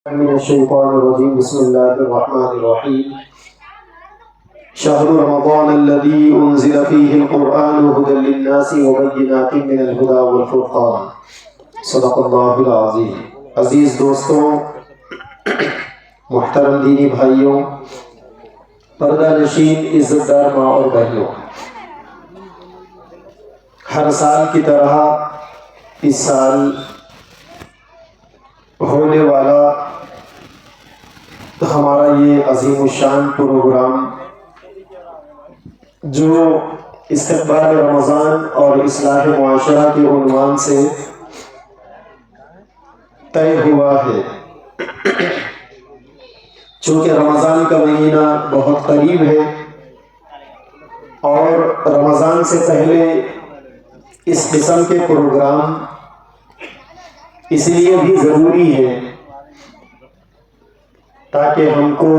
من الشيطان الرجيم بسم الله الرحمن الرحيم شهر رمضان الذي أنزل فيه القرآن هدى للناس وبينات من الهدى والفرقان صدق اللہ العظیم۔ عزیز دوستوں، محترم دینی بھائیوں، پردہ نشین عزت دار ماں اور بہنوں، ہر سال کی طرح اس سال ہونے والا ہمارا یہ عظیم الشان پروگرام جو استقبال رمضان اور اصلاح معاشرہ کے عنوان سے طے ہوا ہے، چونکہ رمضان کا مہینہ بہت قریب ہے اور رمضان سے پہلے اس قسم کے پروگرام اس لیے بھی ضروری ہے تاکہ ہم کو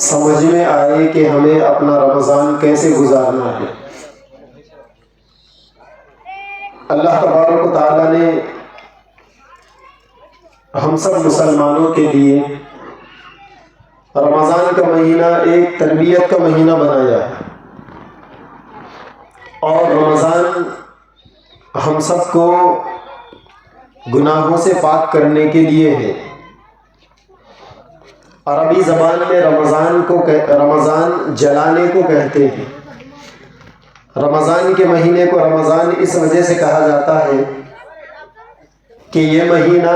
سمجھ میں آئے کہ ہمیں اپنا رمضان کیسے گزارنا ہے۔ اللہ تبارک و تعالیٰ نے ہم سب مسلمانوں کے لیے رمضان کا مہینہ ایک تربیت کا مہینہ بنایا ہے، اور رمضان ہم سب کو گناہوں سے پاک کرنے کے لیے ہے۔ عربی زبان میں رمضان جلانے کو کہتے ہیں۔ رمضان کے مہینے کو رمضان اس وجہ سے کہا جاتا ہے کہ یہ مہینہ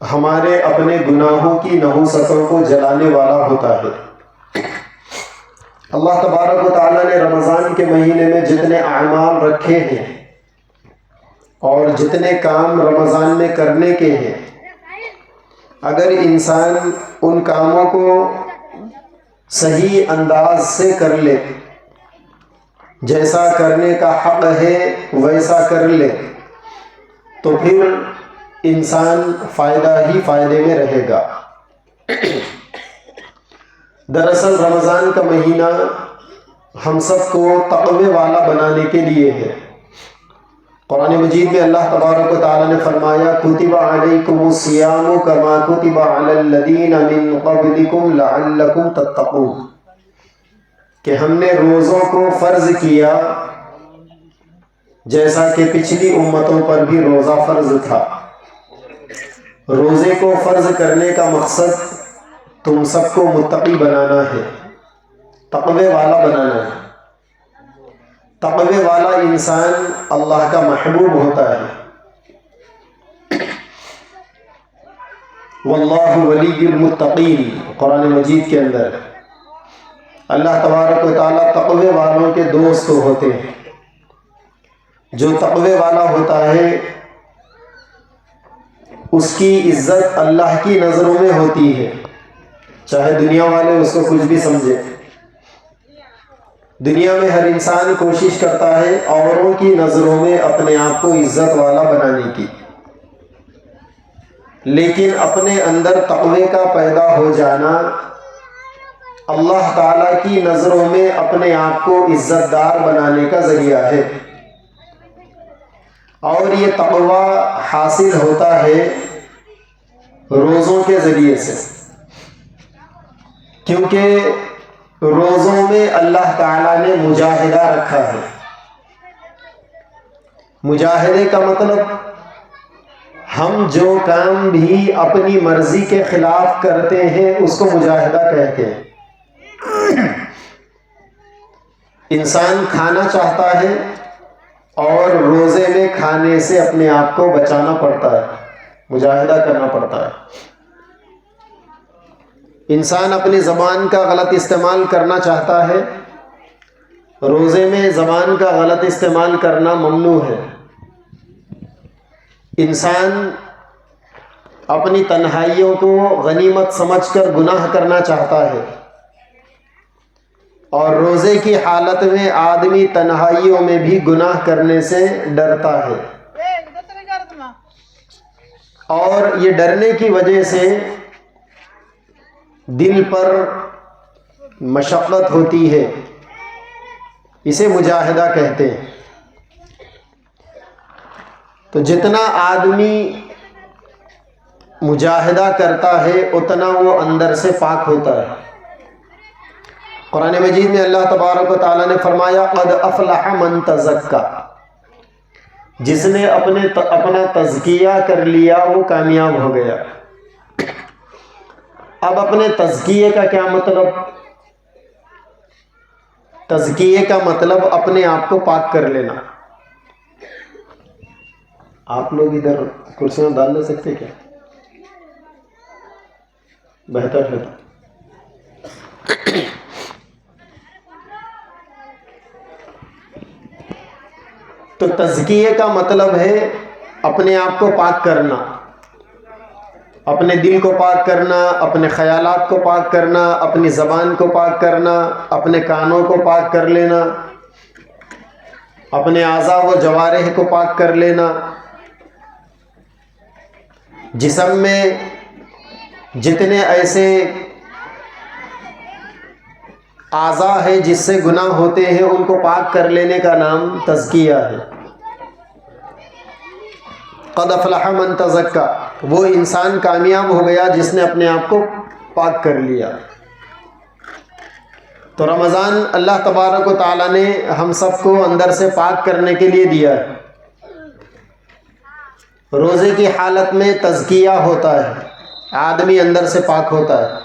ہمارے اپنے گناہوں کی نحوستوں کو جلانے والا ہوتا ہے۔ اللہ تبارک و تعالیٰ نے رمضان کے مہینے میں جتنے اعمال رکھے ہیں اور جتنے کام رمضان میں کرنے کے ہیں، اگر انسان ان کاموں کو صحیح انداز سے کر لے، جیسا کرنے کا حق ہے ویسا کر لے، تو پھر انسان فائدہ ہی فائدے میں رہے گا۔ دراصل رمضان کا مہینہ ہم سب کو تقوی والا بنانے کے لیے ہے۔ قرآن مجید میں اللہ تبارک و تعالیٰ نے فرمایا کتب علیکم الصیام کما کتب علی الذین من قبلکم لعلکم تتقون، کہ ہم نے روزوں کو فرض کیا جیسا کہ پچھلی امتوں پر بھی روزہ فرض تھا۔ روزے کو فرض کرنے کا مقصد تم سب کو متقی بنانا ہے، تقوی والا بنانا ہے۔ تقوی والا انسان اللہ کا محبوب ہوتا ہے۔ واللہ ولی المتقین، قرآن مجید کے اندر اللہ تبارک و تعالیٰ تقوی والوں کے دوست ہوتے ہیں۔ جو تقوی والا ہوتا ہے اس کی عزت اللہ کی نظروں میں ہوتی ہے، چاہے دنیا والے اس کو کچھ بھی سمجھے۔ دنیا میں ہر انسان کوشش کرتا ہے اوروں کی نظروں میں اپنے آپ کو عزت والا بنانے کی، لیکن اپنے اندر تقوی کا پیدا ہو جانا اللہ تعالیٰ کی نظروں میں اپنے آپ کو عزت دار بنانے کا ذریعہ ہے۔ اور یہ تقوی حاصل ہوتا ہے روزوں کے ذریعے سے، کیونکہ روزوں میں اللہ تعالیٰ نے مجاہدہ رکھا ہے۔ مجاہدے کا مطلب ہم جو کام بھی اپنی مرضی کے خلاف کرتے ہیں اس کو مجاہدہ کہتے ہیں۔ انسان کھانا چاہتا ہے اور روزے میں کھانے سے اپنے آپ کو بچانا پڑتا ہے، مجاہدہ کرنا پڑتا ہے۔ انسان اپنی زبان کا غلط استعمال کرنا چاہتا ہے، روزے میں زبان کا غلط استعمال کرنا ممنوع ہے۔ انسان اپنی تنہائیوں کو غنیمت سمجھ کر گناہ کرنا چاہتا ہے، اور روزے کی حالت میں آدمی تنہائیوں میں بھی گناہ کرنے سے ڈرتا ہے، اور یہ ڈرنے کی وجہ سے دل پر مشقت ہوتی ہے، اسے مجاہدہ کہتے ہیں۔ تو جتنا آدمی مجاہدہ کرتا ہے اتنا وہ اندر سے پاک ہوتا ہے۔ قرآن مجید میں اللہ تبارک و تعالیٰ نے فرمایا قد افلح من تزکا، جس نے اپنا تزکیہ کر لیا وہ کامیاب ہو گیا۔ اب اپنے تزکیے کا کیا مطلب؟ تزکیے کا مطلب اپنے آپ کو پاک کر لینا۔ آپ لوگ ادھر کرسیاں ڈال لے سکتے کیا؟ بہتر ہے۔ تو تزکیے کا مطلب ہے اپنے آپ کو پاک کرنا، اپنے دل کو پاک کرنا، اپنے خیالات کو پاک کرنا، اپنی زبان کو پاک کرنا، اپنے کانوں کو پاک کر لینا، اپنے اعضاء و جوارح کو پاک کر لینا۔ جسم میں جتنے ایسے اعضاء ہے جس سے گناہ ہوتے ہیں ان کو پاک کر لینے کا نام تزکیہ ہے۔ قد افلح من تزکا، وہ انسان کامیاب ہو گیا جس نے اپنے آپ کو پاک کر لیا۔ تو رمضان اللہ تبارک و تعالیٰ نے ہم سب کو اندر سے پاک کرنے کے لیے دیا ہے۔ روزے کی حالت میں تزکیہ ہوتا ہے، آدمی اندر سے پاک ہوتا ہے۔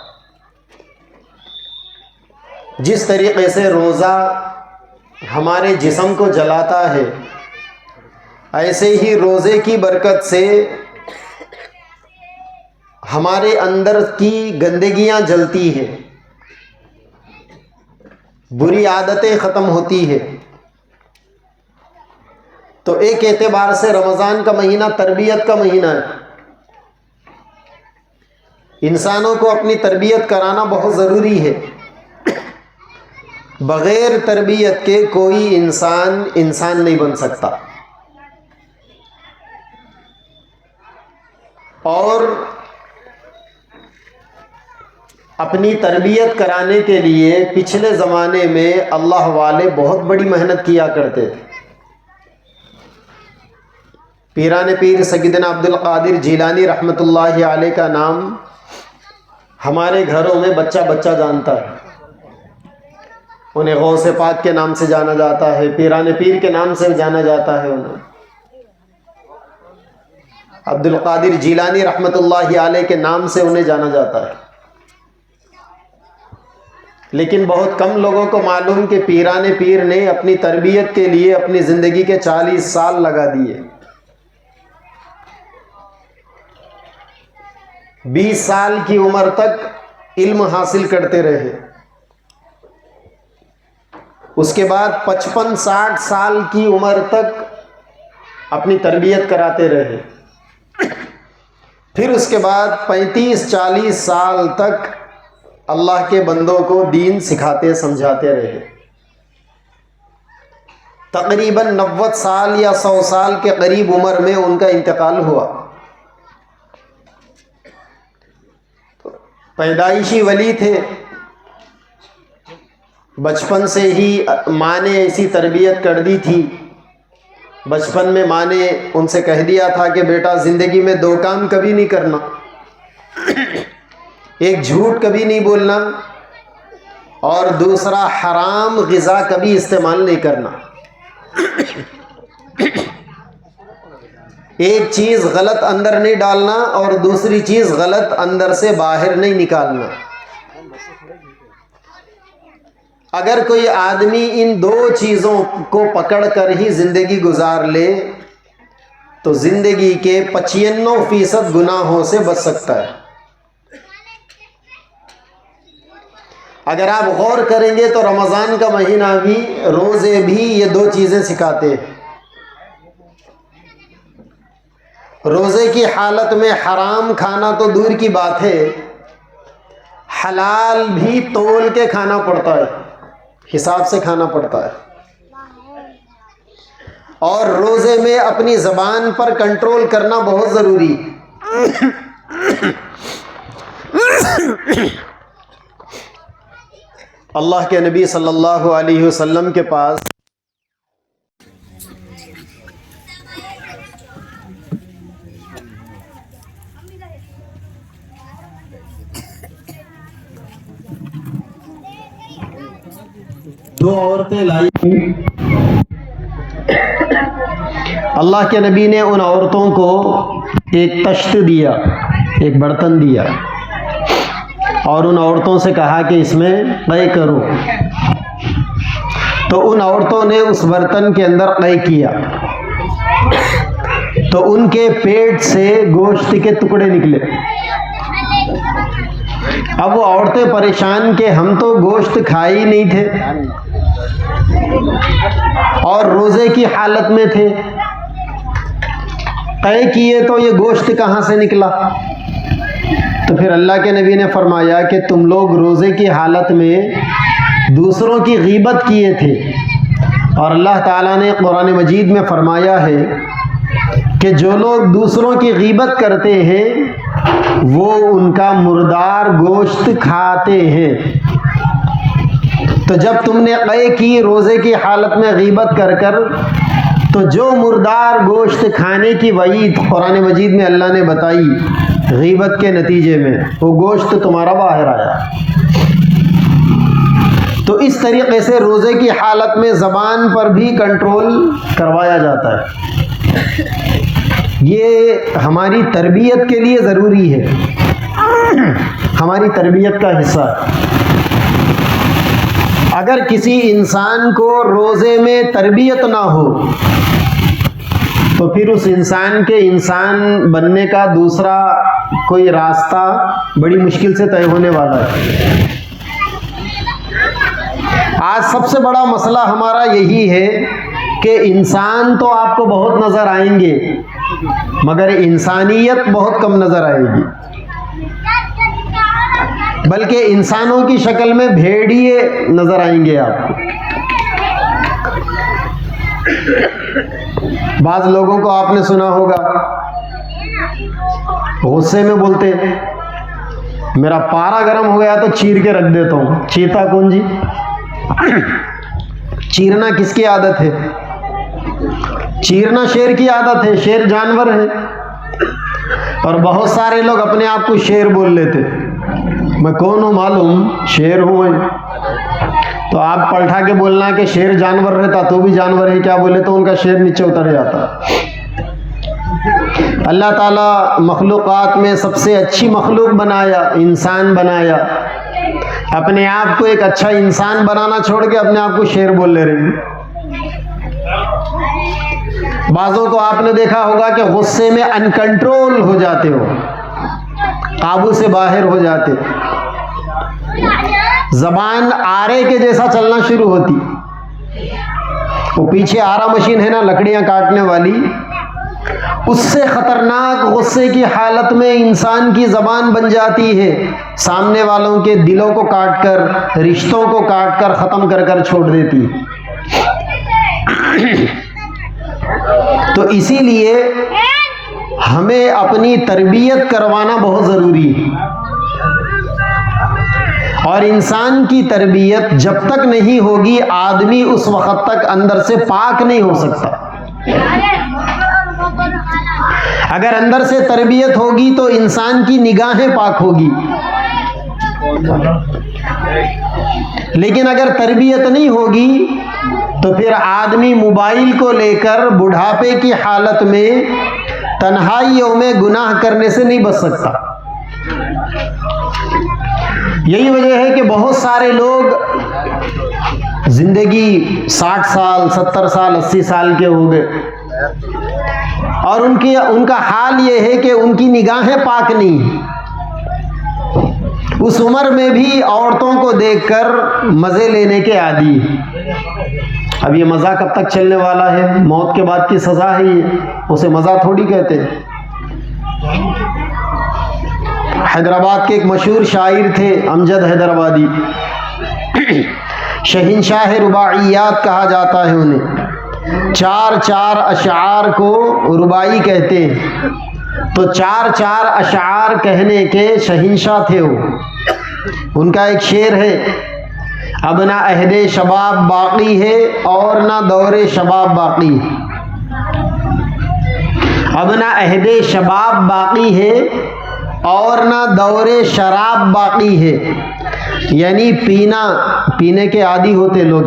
جس طریقے سے روزہ ہمارے جسم کو جلاتا ہے، ایسے ہی روزے کی برکت سے ہمارے اندر کی گندگیاں جلتی ہیں، بری عادتیں ختم ہوتی ہیں۔ تو ایک اعتبار سے رمضان کا مہینہ تربیت کا مہینہ ہے۔ انسانوں کو اپنی تربیت کرانا بہت ضروری ہے۔ بغیر تربیت کے کوئی انسان نہیں بن سکتا۔ اور اپنی تربیت کرانے کے لیے پچھلے زمانے میں اللہ والے بہت بڑی محنت کیا کرتے تھے۔ پیران پیر سیدنا عبد القادر جیلانی رحمۃ اللہ علیہ کا نام ہمارے گھروں میں بچہ بچہ جانتا ہے۔ انہیں غوث پاک کے نام سے جانا جاتا ہے، پیران پیر کے نام سے جانا جاتا ہے، انہیں عبد القادر جیلانی رحمۃ اللہ علیہ کے نام سے انہیں جانا جاتا ہے۔ لیکن بہت کم لوگوں کو معلوم کہ پیران پیر نے اپنی تربیت کے لیے اپنی زندگی کے 40 سال لگا دیے۔ 20 سال کی عمر تک علم حاصل کرتے رہے، اس کے بعد 55-60 سال کی عمر تک اپنی تربیت کراتے رہے، پھر اس کے بعد 35-40 سال تک اللہ کے بندوں کو دین سکھاتے سمجھاتے رہے۔ تقریباً 90 سال یا 100 سال کے قریب عمر میں ان کا انتقال ہوا۔ پیدائشی ولی تھے، بچپن سے ہی ماں نے ایسی تربیت کر دی تھی۔ بچپن میں ماں نے ان سے کہہ دیا تھا کہ بیٹا زندگی میں 2 کام کبھی نہیں کرنا، ایک جھوٹ کبھی نہیں بولنا، اور دوسرا حرام غذا کبھی استعمال نہیں کرنا۔ ایک چیز غلط اندر نہیں ڈالنا اور دوسری چیز غلط اندر سے باہر نہیں نکالنا۔ اگر کوئی آدمی ان 2 چیزوں کو پکڑ کر ہی زندگی گزار لے تو زندگی کے 95% گناہوں سے بچ سکتا ہے۔ اگر آپ غور کریں گے تو رمضان کا مہینہ بھی، روزے بھی یہ 2 چیزیں سکھاتے ہیں۔ روزے کی حالت میں حرام کھانا تو دور کی بات ہے، حلال بھی تول کے کھانا پڑتا ہے، حساب سے کھانا پڑتا ہے۔ اور روزے میں اپنی زبان پر کنٹرول کرنا بہت ضروری ہے۔ اللہ کے نبی صلی اللہ علیہ وسلم کے پاس دو عورتیں لائی، اللہ کے نبی نے ان عورتوں کو ایک تشت دیا، ایک برتن دیا، اور ان عورتوں سے کہا کہ اس میں قے کرو۔ تو ان عورتوں نے اس برتن کے اندر قے کیا تو ان کے پیٹ سے گوشت کے ٹکڑے نکلے۔ اب وہ عورتیں پریشان کہ ہم تو گوشت کھائے ہی نہیں تھے اور روزے کی حالت میں تھے، قے کیے تو یہ گوشت کہاں سے نکلا؟ تو پھر اللہ کے نبی نے فرمایا کہ تم لوگ روزے کی حالت میں دوسروں کی غیبت کیے تھے، اور اللہ تعالیٰ نے قرآن مجید میں فرمایا ہے کہ جو لوگ دوسروں کی غیبت کرتے ہیں وہ ان کا مردار گوشت کھاتے ہیں۔ تو جب تم نے قے کی روزے کی حالت میں غیبت کر کر، تو جو مردار گوشت کھانے کی وعید قرآن مجید میں اللہ نے بتائی غیبت کے نتیجے میں، وہ گوشت تمہارا باہر آیا۔ تو اس طریقے سے روزے کی حالت میں زبان پر بھی کنٹرول کروایا جاتا ہے۔ یہ ہماری تربیت کے لیے ضروری ہے، ہماری تربیت کا حصہ ہے۔ اگر کسی انسان کو روزے میں تربیت نہ ہو تو پھر اس انسان کے انسان بننے کا دوسرا کوئی راستہ بڑی مشکل سے طے ہونے والا ہے۔ آج سب سے بڑا مسئلہ ہمارا یہی ہے کہ انسان تو آپ کو بہت نظر آئیں گے مگر انسانیت بہت کم نظر آئے گی، بلکہ انسانوں کی شکل میں بھیڑیے نظر آئیں گے آپ کو۔ بعض لوگوں کو آپ نے سنا ہوگا غصے میں بولتے میرا پارا گرم ہو گیا تو چیر کے رکھ دیتا ہوں۔ چیرتا کون جی؟ چیرنا کس کی عادت ہے؟ چیرنا شیر کی عادت ہے، شیر جانور ہے، اور بہت سارے لوگ اپنے آپ کو شیر بول لیتے، میں کون ہوں معلوم؟ شیر ہوں میں۔ تو آپ پلٹا کے بولنا کہ شیر جانور رہتا تو بھی جانور ہے کیا بولے تو ان کا شیر نیچے اتر جاتا۔ اللہ تعالیٰ مخلوقات میں سب سے اچھی مخلوق بنایا، انسان بنایا، اپنے آپ کو ایک اچھا انسان بنانا چھوڑ کے اپنے آپ کو شیر بول لے رہے ہیں۔ بعضوں کو آپ نے دیکھا ہوگا کہ غصے میں ان کنٹرول ہو جاتے ہو، قابو سے باہر ہو جاتے، زبان آرے کے جیسا چلنا شروع ہوتی۔ وہ پیچھے آرا مشین ہے نا لکڑیاں کاٹنے والی، اس سے خطرناک غصے کی حالت میں انسان کی زبان بن جاتی ہے، سامنے والوں کے دلوں کو کاٹ کر، رشتوں کو کاٹ کر ختم کر کر چھوڑ دیتی۔ تو اسی لیے ہمیں اپنی تربیت کروانا بہت ضروری ہے، اور انسان کی تربیت جب تک نہیں ہوگی آدمی اس وقت تک اندر سے پاک نہیں ہو سکتا۔ اگر اندر سے تربیت ہوگی تو انسان کی نگاہیں پاک ہوگی، لیکن اگر تربیت نہیں ہوگی تو پھر آدمی موبائل کو لے کر بڑھاپے کی حالت میں تنہائیوں میں گناہ کرنے سے نہیں بچ سکتا۔ یہی وجہ ہے کہ بہت سارے لوگ زندگی 60 سال 70 سال 80 سال کے ہو گئے اور ان کا حال یہ ہے کہ ان کی نگاہیں پاک نہیں، اس عمر میں بھی عورتوں کو دیکھ کر مزے لینے کے عادی۔ اب یہ مزہ کب تک چلنے والا ہے؟ موت کے بعد کی سزا ہے یہ، اسے مزہ تھوڑی کہتے ہیں۔ حیدرآباد کے ایک مشہور شاعر تھے امجد حیدرآبادی، شہنشاہ رباعیات کہا جاتا ہے انہیں، 4 اشعار کو رباعی کہتے ہیں، تو 4 اشعار کہنے کے شہنشاہ تھے وہ۔ ان کا ایک شعر ہے، اب نہ عہد شباب باقی ہے اور نہ دور شباب باقی، اب نہ عہد شباب باقی ہے اور نہ دور شراب باقی ہے، یعنی پینے کے عادی ہوتے لوگ.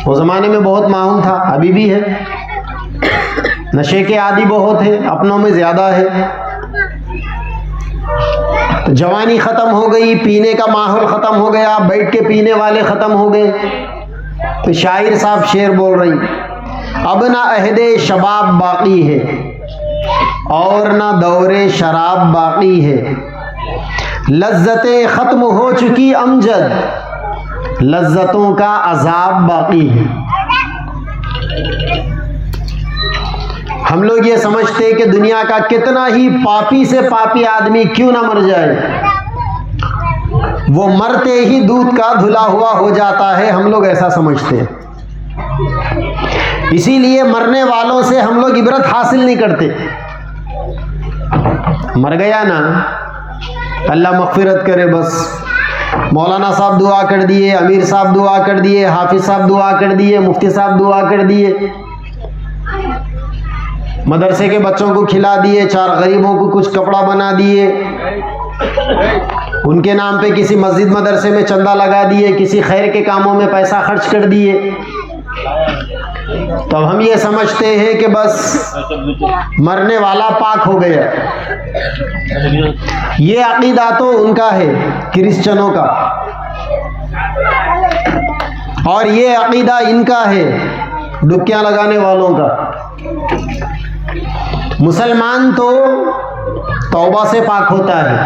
وہ زمانے میں بہت معمول تھا, ابھی بھی ہے. نشے کے عادی بہت ہے, اپنوں میں زیادہ ہے. جوانی ختم ہو گئی, پینے کا ماحول ختم ہو گیا, بیٹھ کے پینے والے ختم ہو گئے. تو شاعر صاحب شعر بول رہی, اب نہ عہد شباب باقی ہے اور نہ دور شراب باقی ہے. لذتیں ختم ہو چکی امجد, لذتوں کا عذاب باقی ہے. ہم لوگ یہ سمجھتے ہیں کہ دنیا کا کتنا ہی پاپی سے پاپی آدمی کیوں نہ مر جائے, وہ مرتے ہی دودھ کا دھلا ہوا ہو جاتا ہے. ہم لوگ ایسا سمجھتے ہیں. اسی لیے مرنے والوں سے ہم لوگ عبرت حاصل نہیں کرتے. مر گیا نا, اللہ مغفرت کرے بس. مولانا صاحب دعا کر دیے, امیر صاحب دعا کر دیے, حافظ صاحب دعا کر دیے, مفتی صاحب دعا کر دیے, مدرسے کے بچوں کو کھلا دیے, 4 غریبوں کو کچھ کپڑا بنا دیے, ان کے نام پہ کسی مسجد مدرسے میں چندہ لگا دیے, کسی خیر کے کاموں میں پیسہ خرچ کر دیے. تو اب ہم یہ سمجھتے ہیں کہ بس مرنے والا پاک ہو گیا. یہ عقیدہ تو ان کا ہے, کرسچنوں کا, اور یہ عقیدہ ان کا ہے, ڈبکیاں لگانے والوں کا. مسلمان تو توبہ سے پاک ہوتا ہے,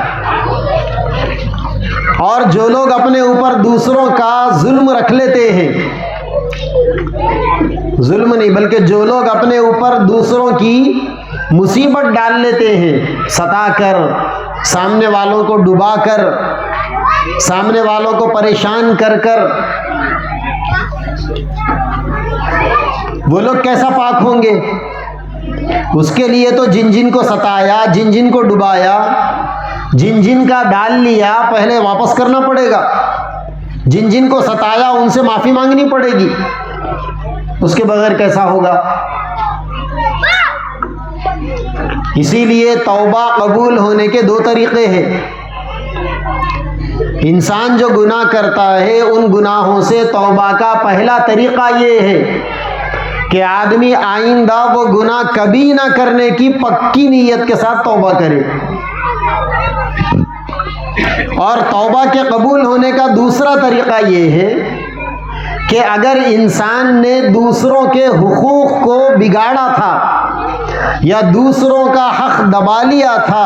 اور جو لوگ اپنے اوپر دوسروں کا ظلم رکھ لیتے ہیں, ظلم نہیں بلکہ جو لوگ اپنے اوپر دوسروں کی مصیبت ڈال لیتے ہیں, ستا کر, سامنے والوں کو ڈبا کر, سامنے والوں کو پریشان کر کر, وہ لوگ کیسا پاک ہوں گے؟ اس کے لیے تو جن جن کو ستایا, جن جن کو ڈبایا, جن جن کا ڈال لیا, پہلے واپس کرنا پڑے گا. جن جن کو ستایا ان سے معافی مانگنی پڑے گی. اس کے بغیر کیسا ہوگا؟ اسی لیے توبہ قبول ہونے کے 2 طریقے ہیں. انسان جو گناہ کرتا ہے, ان گناہوں سے توبہ کا پہلا طریقہ یہ ہے کہ آدمی آئندہ وہ گناہ کبھی نہ کرنے کی پکی نیت کے ساتھ توبہ کرے. اور توبہ کے قبول ہونے کا دوسرا طریقہ یہ ہے کہ اگر انسان نے دوسروں کے حقوق کو بگاڑا تھا یا دوسروں کا حق دبا لیا تھا,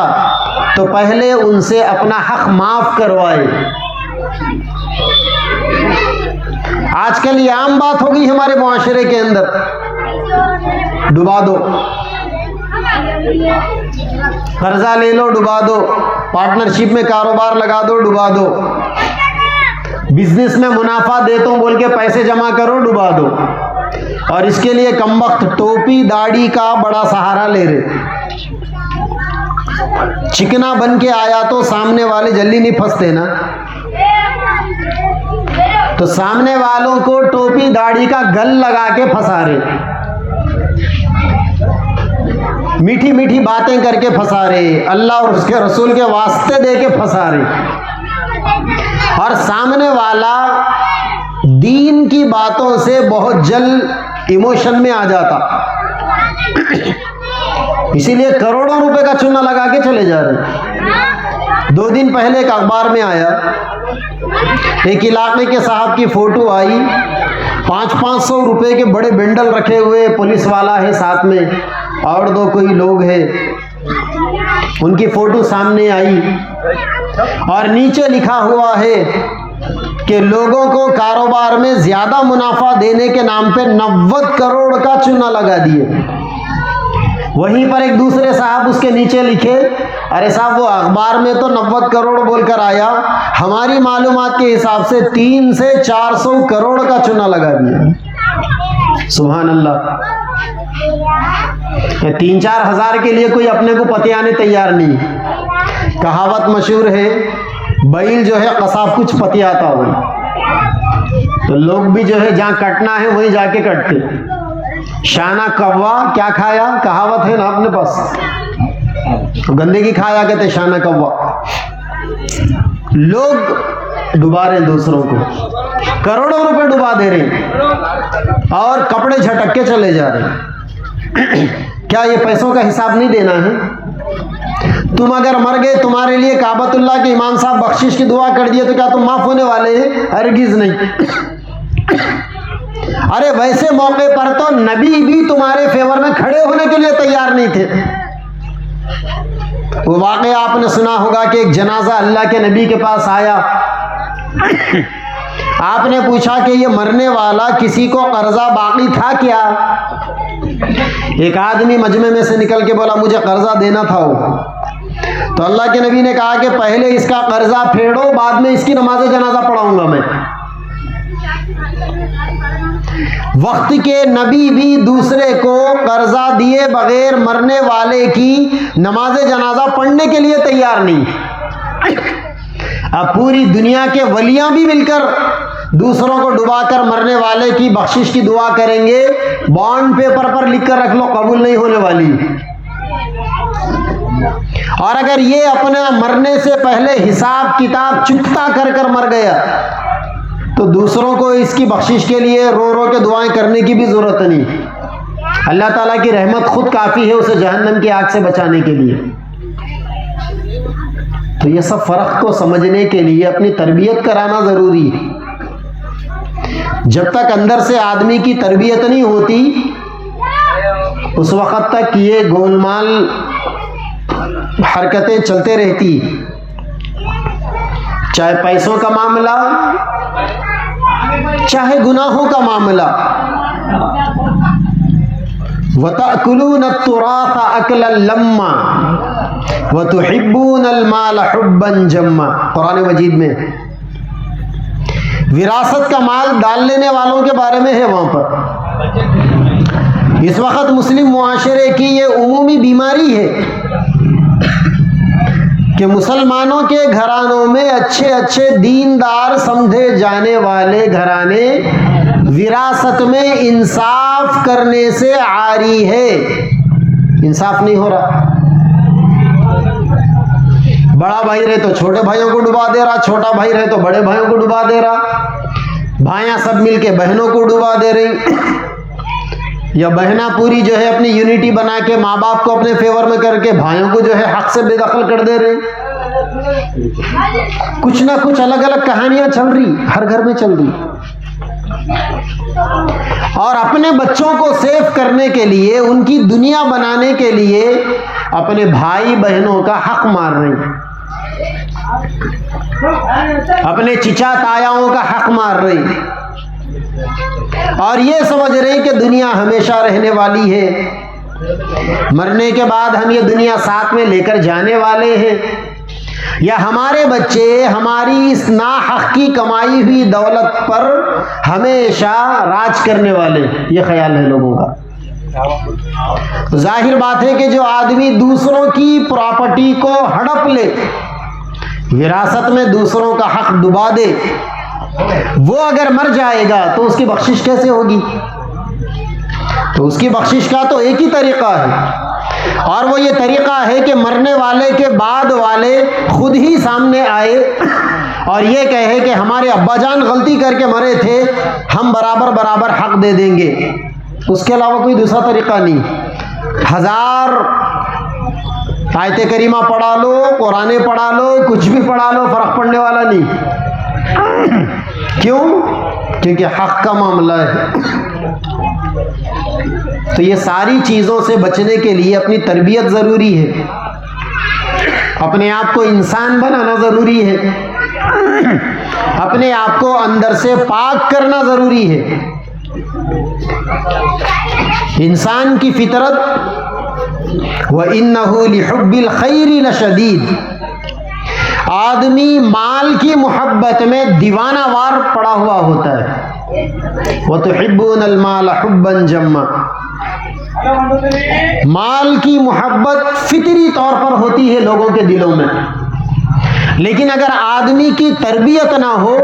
تو پہلے ان سے اپنا حق معاف کروائے. آج کل یہ عام بات ہوگی ہمارے معاشرے کے اندر, ڈبا دو, قرضہ لے لو, ڈبا دو, پارٹنرشپ میں کاروبار لگا دو, ڈبا دو, بزنس میں منافع دیتا ہوں بول کے پیسے جمع کرو, ڈبا دو. اور اس کے لیے کمبخت ٹوپی داڑھی کا بڑا سہارا لے رہے. چکنا بن کے آیا تو سامنے والے جلدی نہیں پھنستے نا, تو سامنے والوں کو ٹوپی داڑھی کا گل لگا کے پھنسا رہے, میٹھی میٹھی باتیں کر کے پھنسا رہے, اللہ اور اس کے رسول کے واسطے دے کے پھنسا رہے. اور سامنے والا دین کی باتوں سے بہت جلد ایموشن میں آ جاتا, اسی لیے کروڑوں روپے کا چونا لگا کے چلے جا رہے. 2 دن پہلے ایک اخبار میں آیا, ایک علاقے کے صاحب کی فوٹو آئی, 500 روپے کے بڑے بنڈل رکھے ہوئے, پولیس والا ہے ساتھ میں اور 2 کوئی لوگ ہیں, ان کی فوٹو سامنے آئی اور نیچے لکھا ہوا ہے کہ لوگوں کو کاروبار میں زیادہ منافع دینے کے نام پہ 90 کروڑ کا چونا لگا دیے. وہیں پر ایک دوسرے صاحب اس کے نیچے لکھے, ارے صاحب وہ اخبار میں تو 90 کروڑ بول کر آیا, ہماری معلومات کے حساب سے 300 سے 400 کروڑ کا چونا لگا دیا. سبحان اللہ. 3-4 ہزار کے لیے کوئی اپنے کو پتیانے تیار نہیں. کہاوت مشہور ہے, بیل جو ہے قصاب کچھ پتیاتا ہو, تو لوگ بھی جو ہے جہاں کٹنا ہے وہیں جا کے کٹتے. شانہ کوا کیا کھایا, کہاوت ہے نا اپنے پاس, گندگی کھایا کہتے شانہ کوا. لوگ ڈبا رہے ہیں دوسروں کو، کروڑوں روپے ڈبا دے رہے ہیں اور کپڑے جھٹک کے چلے جا رہے ہیں۔ کیا یہ پیسوں کا حساب نہیں دینا ہے؟ تم اگر مر گئے، تمہارے لیے کعبۃ اللہ کے امام صاحب بخشش کی دعا کر دیے تو کیا تم معاف ہونے والے ہیں؟ ہرگز نہیں۔ ارے ویسے موقع پر تو نبی بھی تمہارے فیور میں کھڑے ہونے کے لیے تیار نہیں تھے۔ وہ واقعہ آپ نے سنا ہوگا کہ ایک جنازہ اللہ کے نبی کے پاس آیا، آپ نے پوچھا کہ یہ مرنے والا کسی کو قرضہ باقی تھا کیا؟ ایک آدمی مجمع میں سے نکل کے بولا مجھے قرضہ دینا تھا وہ۔ تو اللہ کے نبی نے کہا کہ پہلے اس کا قرضہ پھیڑو، بعد میں اس کی نماز جنازہ پڑھاؤں گا میں۔ وقت کے نبی بھی دوسرے کو قرضہ دیے بغیر مرنے والے کی نماز جنازہ پڑھنے کے لیے تیار نہیں۔ اب پوری دنیا کے ولیاں بھی مل کر دوسروں کو ڈبا کر مرنے والے کی بخشش کی دعا کریں گے، بانڈ پیپر پر لکھ کر رکھ لو، قبول نہیں ہونے والی۔ اور اگر یہ اپنا مرنے سے پہلے حساب کتاب چکتا کر کر مر گیا تو دوسروں کو اس کی بخشش کے لیے رو رو کے دعائیں کرنے کی بھی ضرورت نہیں۔ اللہ تعالیٰ کی رحمت خود کافی ہے اسے جہنم کی آگ سے بچانے کے لیے۔ تو یہ سب فرق کو سمجھنے کے لیے اپنی تربیت کرانا ضروری ہے۔ جب تک اندر سے آدمی کی تربیت نہیں ہوتی اس وقت تک یہ گولمال حرکتیں چلتے رہتی، چاہے پیسوں کا معاملہ، چاہے گناہوں کا معاملہ۔ وَتَأْكُلُونَ التُّرَاثَ أَكْلًا لَمًّا وَتُحِبُّونَ الْمَالَ حُبًّا جَمًّا، قرآن مجید میں وراثت کا مال ڈال لینے والوں کے بارے میں ہے۔ وہاں پر اس وقت مسلم معاشرے کی یہ عمومی بیماری ہے کہ مسلمانوں کے گھرانوں میں اچھے اچھے دیندار سمجھے جانے والے گھرانے وراثت میں انصاف کرنے سے عاری ہے۔ انصاف نہیں ہو رہا۔ بڑا بھائی رہے تو چھوٹے بھائیوں کو ڈبا دے رہا، چھوٹا بھائی رہے تو بڑے بھائیوں کو ڈبا دے رہا، بھائیاں سب مل کے بہنوں کو ڈبا دے رہی، یا بہناں پوری جو ہے اپنی یونٹی بنا کے ماں باپ کو اپنے فیور میں کر کے بھائیوں کو جو ہے حق سے بے دخل کر دے رہے۔ کچھ نہ کچھ الگ الگ کہانیاں چل رہی، ہر گھر میں چل رہی۔ اور اپنے بچوں کو سیف کرنے کے لیے، ان کی دنیا بنانے کے لیے اپنے بھائی بہنوں کا حق مار رہے ہیں، اپنے چچا تایاؤں کا حق مار رہے ہیں، اور یہ سمجھ رہے ہیں کہ دنیا ہمیشہ رہنے والی ہے، مرنے کے بعد ہم یہ دنیا ساتھ میں لے کر جانے والے ہیں، یا ہمارے بچے ہماری اس ناحق کی کمائی ہوئی دولت پر ہمیشہ راج کرنے والے، یہ خیال ہے لوگوں کا۔ ظاہر بات ہے کہ جو آدمی دوسروں کی پراپرٹی کو ہڑپ لے، وراثت میں دوسروں کا حق ڈبا دے، وہ اگر مر جائے گا تو اس کی بخشش کیسے ہوگی؟ تو اس کی بخشش کا تو ایک ہی طریقہ ہے، اور وہ یہ طریقہ ہے کہ مرنے والے کے بعد والے خود ہی سامنے آئے اور یہ کہے کہ ہمارے ابا جان غلطی کر کے مرے تھے، ہم برابر برابر حق دے دیں گے۔ اس کے علاوہ کوئی دوسرا طریقہ نہیں۔ 1000 آیت کریمہ پڑھا لو، قرآن پڑھا لو، کچھ بھی پڑھا لو، فرق پڑنے والا نہیں۔ کیوں؟ کیونکہ حق کا معاملہ ہے۔ تو یہ ساری چیزوں سے بچنے کے لیے اپنی تربیت ضروری ہے، اپنے آپ کو انسان بنانا ضروری ہے، اپنے آپ کو اندر سے پاک کرنا ضروری ہے۔ انسان کی فطرت وَإِنَّهُ لِحُبِّ الْخَيْرِ لَشَدِيدٌ، آدمی مال کی محبت میں دیوانہ وار پڑا ہوا ہوتا ہے۔ وَتُحِبُّونَ الْمَالَ حُبًّا جَمًّا، مال کی محبت فطری طور پر ہوتی ہے لوگوں کے دلوں میں، لیکن اگر آدمی کی تربیت نہ ہو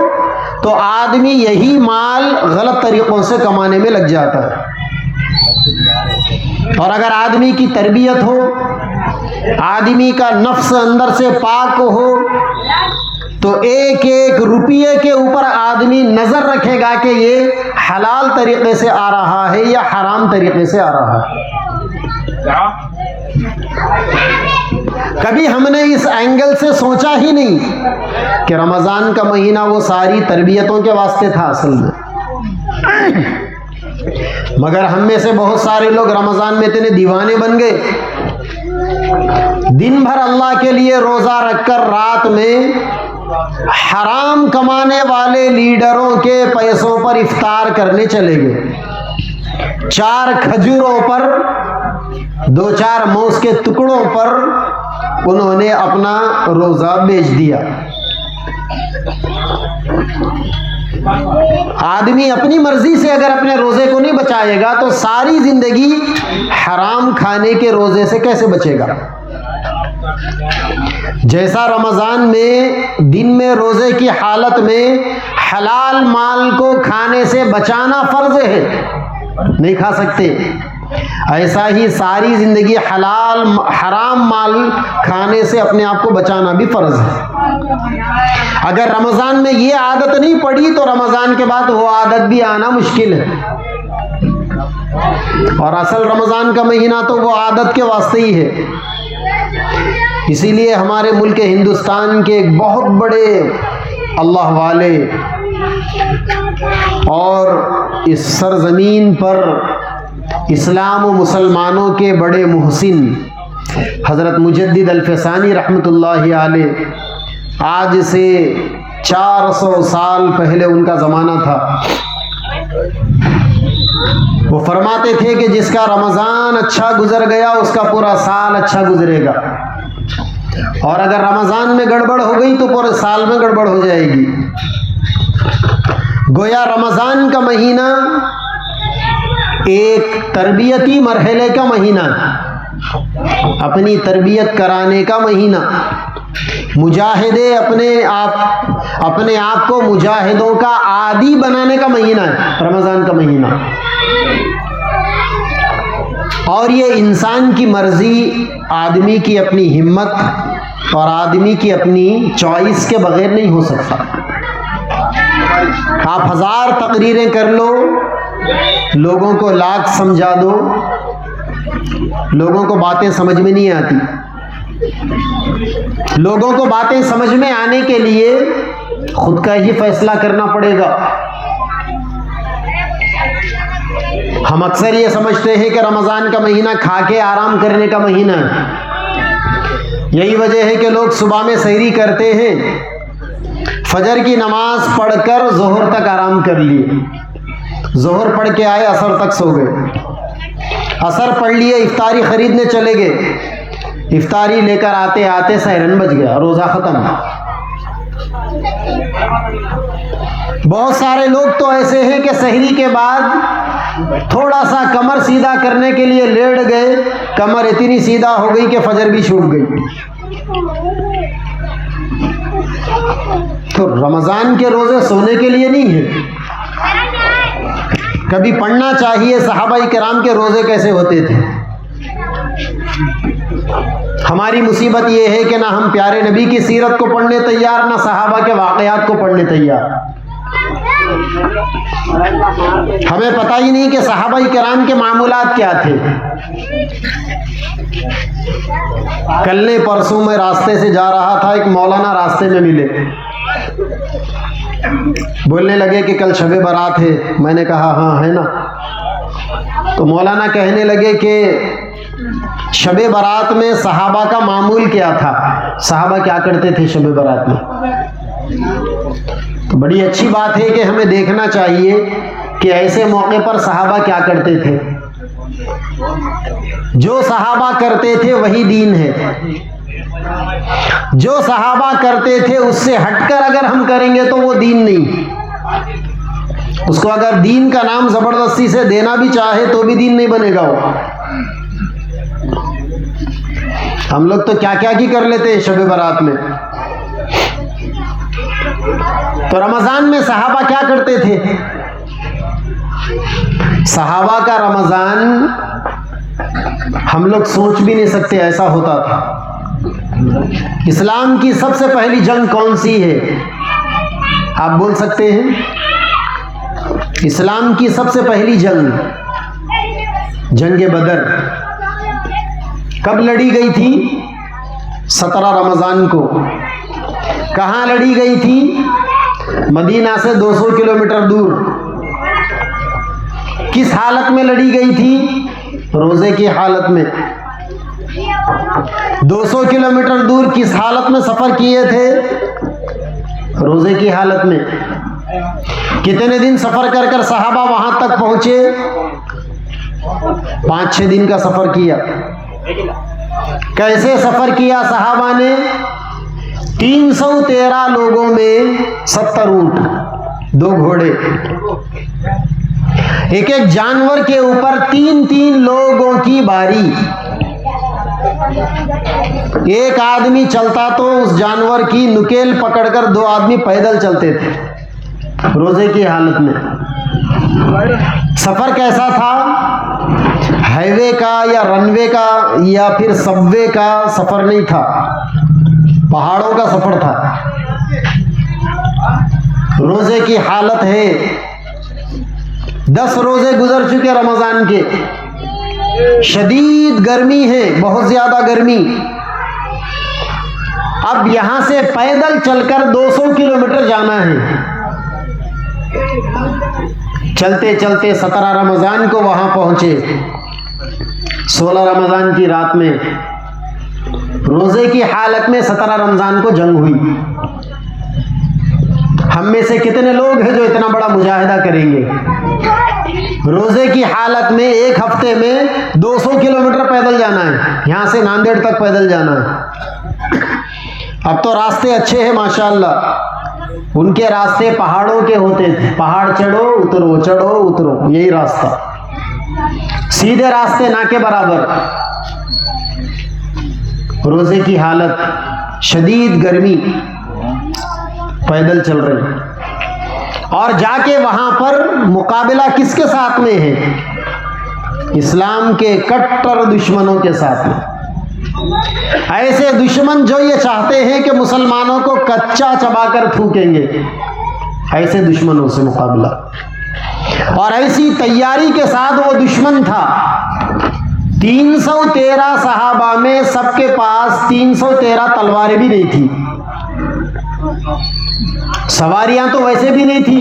تو آدمی یہی مال غلط طریقوں سے کمانے میں لگ جاتا ہے، اور اگر آدمی کی تربیت ہو، آدمی کا نفس اندر سے پاک ہو، تو ایک ایک روپیے کے اوپر آدمی نظر رکھے گا کہ یہ حلال طریقے سے آ رہا ہے یا حرام طریقے سے آ رہا ہے۔ کبھی ہم نے اس اینگل سے سوچا ہی نہیں کہ رمضان کا مہینہ وہ ساری تربیتوں کے واسطے تھا اصل میں، مگر ہم میں سے بہت سارے لوگ رمضان میں اتنے دیوانے بن گئے، دن بھر اللہ کے لیے روزہ رکھ کر رات میں حرام کمانے والے لیڈروں کے پیسوں پر افطار کرنے چلے گئے، 4 کھجوروں پر 2-4 موز کے ٹکڑوں پر انہوں نے اپنا روزہ بیچ دیا۔ آدمی اپنی مرضی سے اگر اپنے روزے کو نہیں بچائے گا تو ساری زندگی حرام کھانے کے روزے سے کیسے بچے گا؟ جیسا رمضان میں دن میں روزے کی حالت میں حلال مال کو کھانے سے بچانا فرض ہے، نہیں کھا سکتے، ایسا ہی ساری زندگی حرام مال کھانے سے اپنے آپ کو بچانا بھی فرض ہے۔ اگر رمضان میں یہ عادت نہیں پڑی تو رمضان کے بعد وہ عادت بھی آنا مشکل ہے، اور اصل رمضان کا مہینہ تو وہ عادت کے واسطے ہی ہے۔ اسی لیے ہمارے ملک ہندوستان کے ایک بہت بڑے اللہ والے اور اس سرزمین پر اسلام و مسلمانوں کے بڑے محسن حضرت مجدد الفسانی رحمۃ اللہ علیہ، آج سے 400 سال پہلے ان کا زمانہ تھا، وہ فرماتے تھے کہ جس کا رمضان اچھا گزر گیا اس کا پورا سال اچھا گزرے گا، اور اگر رمضان میں گڑبڑ ہو گئی تو پورے سال میں گڑبڑ ہو جائے گی۔ گویا رمضان کا مہینہ ایک تربیتی مرحلے کا مہینہ، اپنی تربیت کرانے کا مہینہ، مجاہدے اپنے آپ کو مجاہدوں کا عادی بنانے کا مہینہ ہے رمضان کا مہینہ۔ اور یہ انسان کی مرضی، آدمی کی اپنی ہمت اور آدمی کی اپنی چوائس کے بغیر نہیں ہو سکتا۔ آپ 1000 تقریریں کر لو، لوگوں کو لاکھ سمجھا دو، لوگوں کو باتیں سمجھ میں نہیں آتی۔ لوگوں کو باتیں سمجھ میں آنے کے لیے خود کا ہی فیصلہ کرنا پڑے گا۔ ہم اکثر یہ سمجھتے ہیں کہ رمضان کا مہینہ کھا کے آرام کرنے کا مہینہ ہے، یہی وجہ ہے کہ لوگ صبح میں سحری کرتے ہیں، فجر کی نماز پڑھ کر ظہر تک آرام کر لیے، ظہر پڑھ کے آئے عصر تک سو گئے، عصر پڑھ لیے افطاری خریدنے چلے گئے، افطاری لے کر آتے آتے سحرن بج گیا، روزہ ختم۔ بہت سارے لوگ تو ایسے ہیں کہ سحری کے بعد تھوڑا سا کمر سیدھا کرنے کے لیے لیٹ گئے، کمر اتنی سیدھا ہو گئی کہ فجر بھی چھوٹ گئی۔ تو رمضان کے روزے سونے کے لیے نہیں ہے، کبھی پڑھنا چاہیے صحابہ کرام کے روزے کیسے ہوتے تھے۔ ہماری مصیبت یہ ہے کہ نہ ہم پیارے نبی کی سیرت کو پڑھنے تیار، نہ صحابہ کے واقعات کو پڑھنے تیار۔ ہمیں پتہ ہی نہیں کہ صحابہ کرام کے معمولات کیا تھے۔ کل نے پرسوں میں راستے سے جا رہا تھا، ایک مولانا راستے میں ملے، بولنے لگے کہ کل شب برات ہے، میں نے کہا ہاں ہے نا، تو مولانا کہنے لگے کہ شب برات میں صحابہ کا معمول کیا تھا، صحابہ کیا کرتے تھے شب برات میں۔ تو بڑی اچھی بات ہے کہ ہمیں دیکھنا چاہیے کہ ایسے موقع پر صحابہ کیا کرتے تھے۔ جو صحابہ کرتے تھے وہی دین ہے، جو صحابہ کرتے تھے اس سے ہٹ کر اگر ہم کریں گے تو وہ دین نہیں۔ اس کو اگر دین کا نام زبردستی سے دینا بھی چاہے تو بھی دین نہیں بنے گا وہ۔ ہم لوگ تو کیا کیا کی کر لیتے ہیں شب برات میں۔ تو رمضان میں صحابہ کیا کرتے تھے؟ صحابہ کا رمضان ہم لوگ سوچ بھی نہیں سکتے ایسا ہوتا تھا۔ اسلام کی سب سے پہلی جنگ کون سی ہے؟ آپ بول سکتے ہیں؟ اسلام کی سب سے پہلی جنگ جنگ بدر کب لڑی گئی تھی؟ 17 رمضان کو۔ کہاں لڑی گئی تھی؟ مدینہ سے 200 کلومیٹر دور۔ کس حالت میں لڑی گئی تھی؟ روزے کی حالت میں۔ 200 کلومیٹر دور کس حالت میں سفر کیے تھے؟ روزے کی حالت میں۔ کتنے دن سفر کر کر صحابہ وہاں تک پہنچے؟ 5-6 دن کا سفر کیا۔ کیسے سفر کیا صحابہ نے؟ 313 لوگوں میں 70 اونٹ، 2 گھوڑے، ایک ایک جانور کے اوپر 3 لوگوں کی باری۔ ایک آدمی چلتا تو اس جانور کی نکیل پکڑ کر 2 آدمی پیدل چلتے تھے روزے کی حالت میں۔ سفر کیسا تھا؟ ہائی وے کا یا رن وے کا یا پھر سب وے کا سفر نہیں تھا، پہاڑوں کا سفر تھا۔ روزے کی حالت ہے، 10 روزے گزر چکے رمضان کے، شدید گرمی ہے، بہت زیادہ گرمی۔ اب یہاں سے پیدل چل کر 200 کلومیٹر جانا ہے۔ چلتے چلتے 17 رمضان کو وہاں پہنچے۔ 16 رمضان کی رات میں روزے کی حالت میں 17 رمضان کو جنگ ہوئی۔ ہم میں سے کتنے لوگ ہیں جو اتنا بڑا مجاہدہ کریں گے؟ روزے کی حالت میں ایک ہفتے میں 200 کلومیٹر پیدل جانا ہے، یہاں سے ناندیڑ تک پیدل جانا ہے۔ اب تو راستے اچھے ہیں ماشاءاللہ، ان کے راستے پہاڑوں کے ہوتے تھے، پہاڑ چڑھو اترو چڑھو اترو، یہی راستہ، سیدھے راستے نہ کے برابر۔ روزے کی حالت، شدید گرمی، پیدل چل رہے، اور جا کے وہاں پر مقابلہ کس کے ساتھ میں ہے؟ اسلام کے کٹر دشمنوں کے ساتھ میں۔ ایسے دشمن جو یہ چاہتے ہیں کہ مسلمانوں کو کچا چبا کر پھونکیں گے، ایسے دشمنوں سے مقابلہ، اور ایسی تیاری کے ساتھ وہ دشمن تھا۔ 313 صحابہ میں سب کے پاس 313 تلواریں بھی نہیں تھی، سواریاں تو ویسے بھی نہیں تھی۔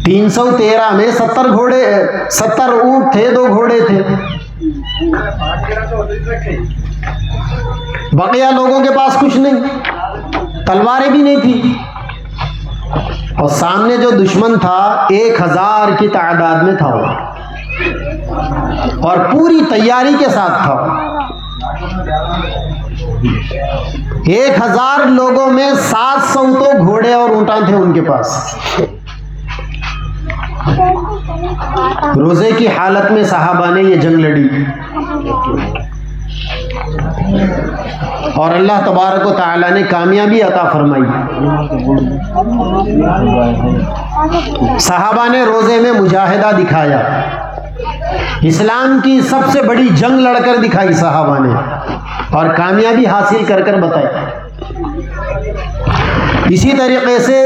313 میں 70 گھوڑے، 70 اونٹ تھے، 2 گھوڑے تھے، بقیہ لوگوں کے پاس کچھ نہیں، تلواریں بھی نہیں تھی، اور سامنے جو دشمن تھا 1000 کی تعداد میں تھا وہ، اور پوری تیاری کے ساتھ تھا۔ 1000 لوگوں میں 700 تو گھوڑے اور اونٹاں تھے ان کے پاس۔ روزے کی حالت میں صحابہ نے یہ جنگ لڑی، اور اللہ تبارک و تعالی نے کامیابی عطا فرمائی۔ صحابہ نے روزے میں مجاہدہ دکھایا، اسلام کی سب سے بڑی جنگ لڑ کر دکھائی صحابہ نے، اور کامیابی حاصل کر کر بتائی۔ اسی طریقے سے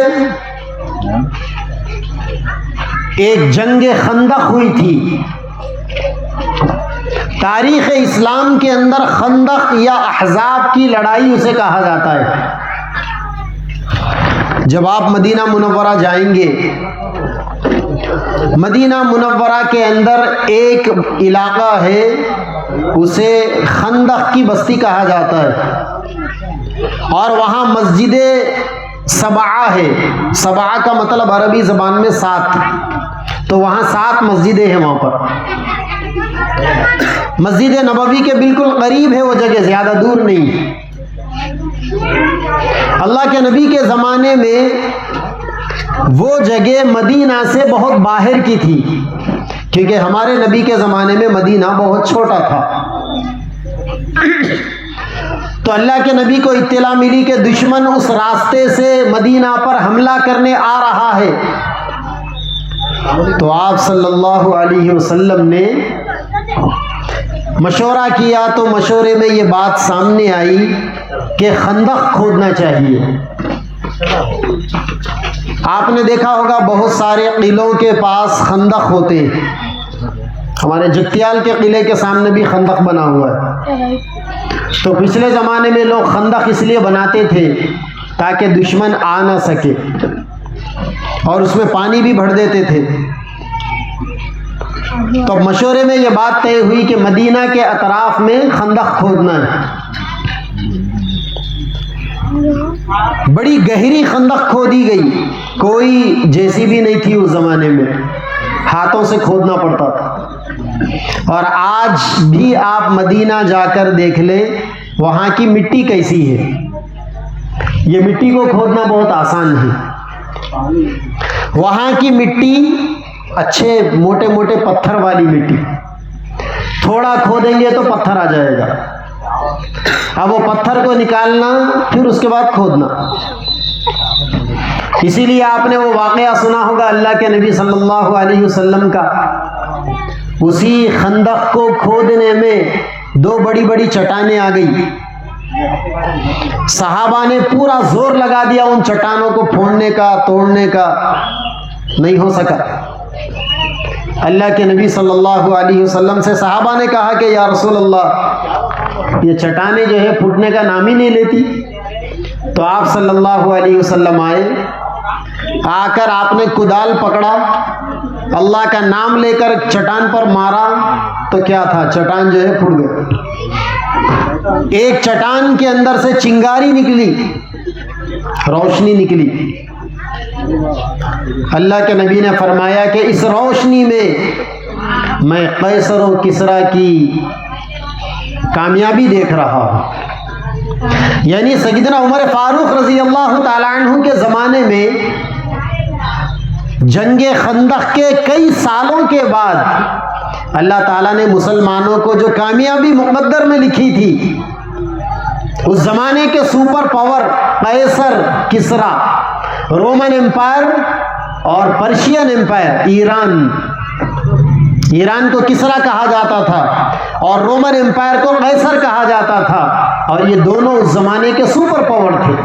ایک جنگ خندق ہوئی تھی۔ تاریخ اسلام کے اندر خندق یا احزاب کی لڑائی اسے کہا جاتا ہے۔ جب آپ مدینہ منورہ جائیں گے، مدینہ منورہ کے اندر ایک علاقہ ہے، اسے خندق کی بستی کہا جاتا ہے، اور وہاں مسجد سبعہ ہے۔ سبعہ کا مطلب عربی زبان میں 7، تو وہاں 7 مسجدیں ہیں وہاں پر۔ مسجد نبوی کے بالکل قریب ہے وہ جگہ، زیادہ دور نہیں۔ اللہ کے نبی کے زمانے میں وہ جگہ مدینہ سے بہت باہر کی تھی، کیونکہ ہمارے نبی کے زمانے میں مدینہ بہت چھوٹا تھا۔ تو اللہ کے نبی کو اطلاع ملی کہ دشمن اس راستے سے مدینہ پر حملہ کرنے آ رہا ہے، تو آپ صلی اللہ علیہ وسلم نے مشورہ کیا تو مشورے میں یہ بات سامنے آئی کہ خندق کھودنا چاہیے۔ آپ نے دیکھا ہوگا بہت سارے قلعوں کے پاس خندق ہوتے ہیں، ہمارے جگتیال کے قلعے کے سامنے بھی خندق بنا ہوا ہے۔ تو پچھلے زمانے میں لوگ خندق اس لیے بناتے تھے تاکہ دشمن آ نہ سکے، اور اس میں پانی بھی بھر دیتے تھے۔ تو مشورے میں یہ بات طے ہوئی کہ مدینہ کے اطراف میں خندق کھودنا ہے۔ بڑی گہری خندق کھودی گئی، کوئی JCB نہیں تھی اس زمانے میں، ہاتھوں سے کھودنا پڑتا تھا۔ اور آج بھی آپ مدینہ جا کر دیکھ لیں وہاں کی مٹی کیسی ہے۔ یہ مٹی کو کھودنا بہت آسان ہے۔ وہاں کی مٹی اچھے موٹے موٹے پتھر والی مٹی، تھوڑا کھودیں گے تو پتھر آ جائے گا۔ اب وہ پتھر کو نکالنا پھر اس کے بعد کھودنا۔ اسی لیے آپ نے وہ واقعہ سنا ہوگا اللہ کے نبی صلی اللہ علیہ وسلم کا، اسی خندق کو کھودنے میں دو بڑی بڑی چٹانیں آ گئی، صحابہ نے پورا زور لگا دیا ان چٹانوں کو پھوڑنے کا، توڑنے کا، نہیں ہو سکا۔ اللہ کے نبی صلی اللہ علیہ وسلم سے صحابہ نے کہا کہ یا رسول اللہ، یہ چٹانیں جو ہے پھوٹنے کا نام ہی نہیں لیتی۔ تو آپ صلی اللہ علیہ وسلم آئے، آ کر آپ نے کدال پکڑا، اللہ کا نام لے کر چٹان پر مارا تو کیا تھا، چٹان جو ہے پھٹ گئی۔ ایک چٹان کے اندر سے چنگاری نکلی، روشنی نکلی۔ اللہ کے نبی نے فرمایا کہ اس روشنی میں قیصر و کسریٰ کی کامیابی دیکھ رہا ہوں۔ یعنی سیدنا عمر فاروق رضی اللہ تعالیٰ عنہ کے زمانے میں جنگ خندق کے کئی سالوں کے بعد اللہ تعالیٰ نے مسلمانوں کو جو کامیابی مقدر میں لکھی تھی، اس زمانے کے سپر پاور قیصر، کسریٰ، رومن امپائر اور پرشین امپائر، ایران کو کسریٰ کہا جاتا تھا اور رومن امپائر کو قیصر کہا جاتا تھا، اور یہ دونوں اس زمانے کے سپر پاور تھے۔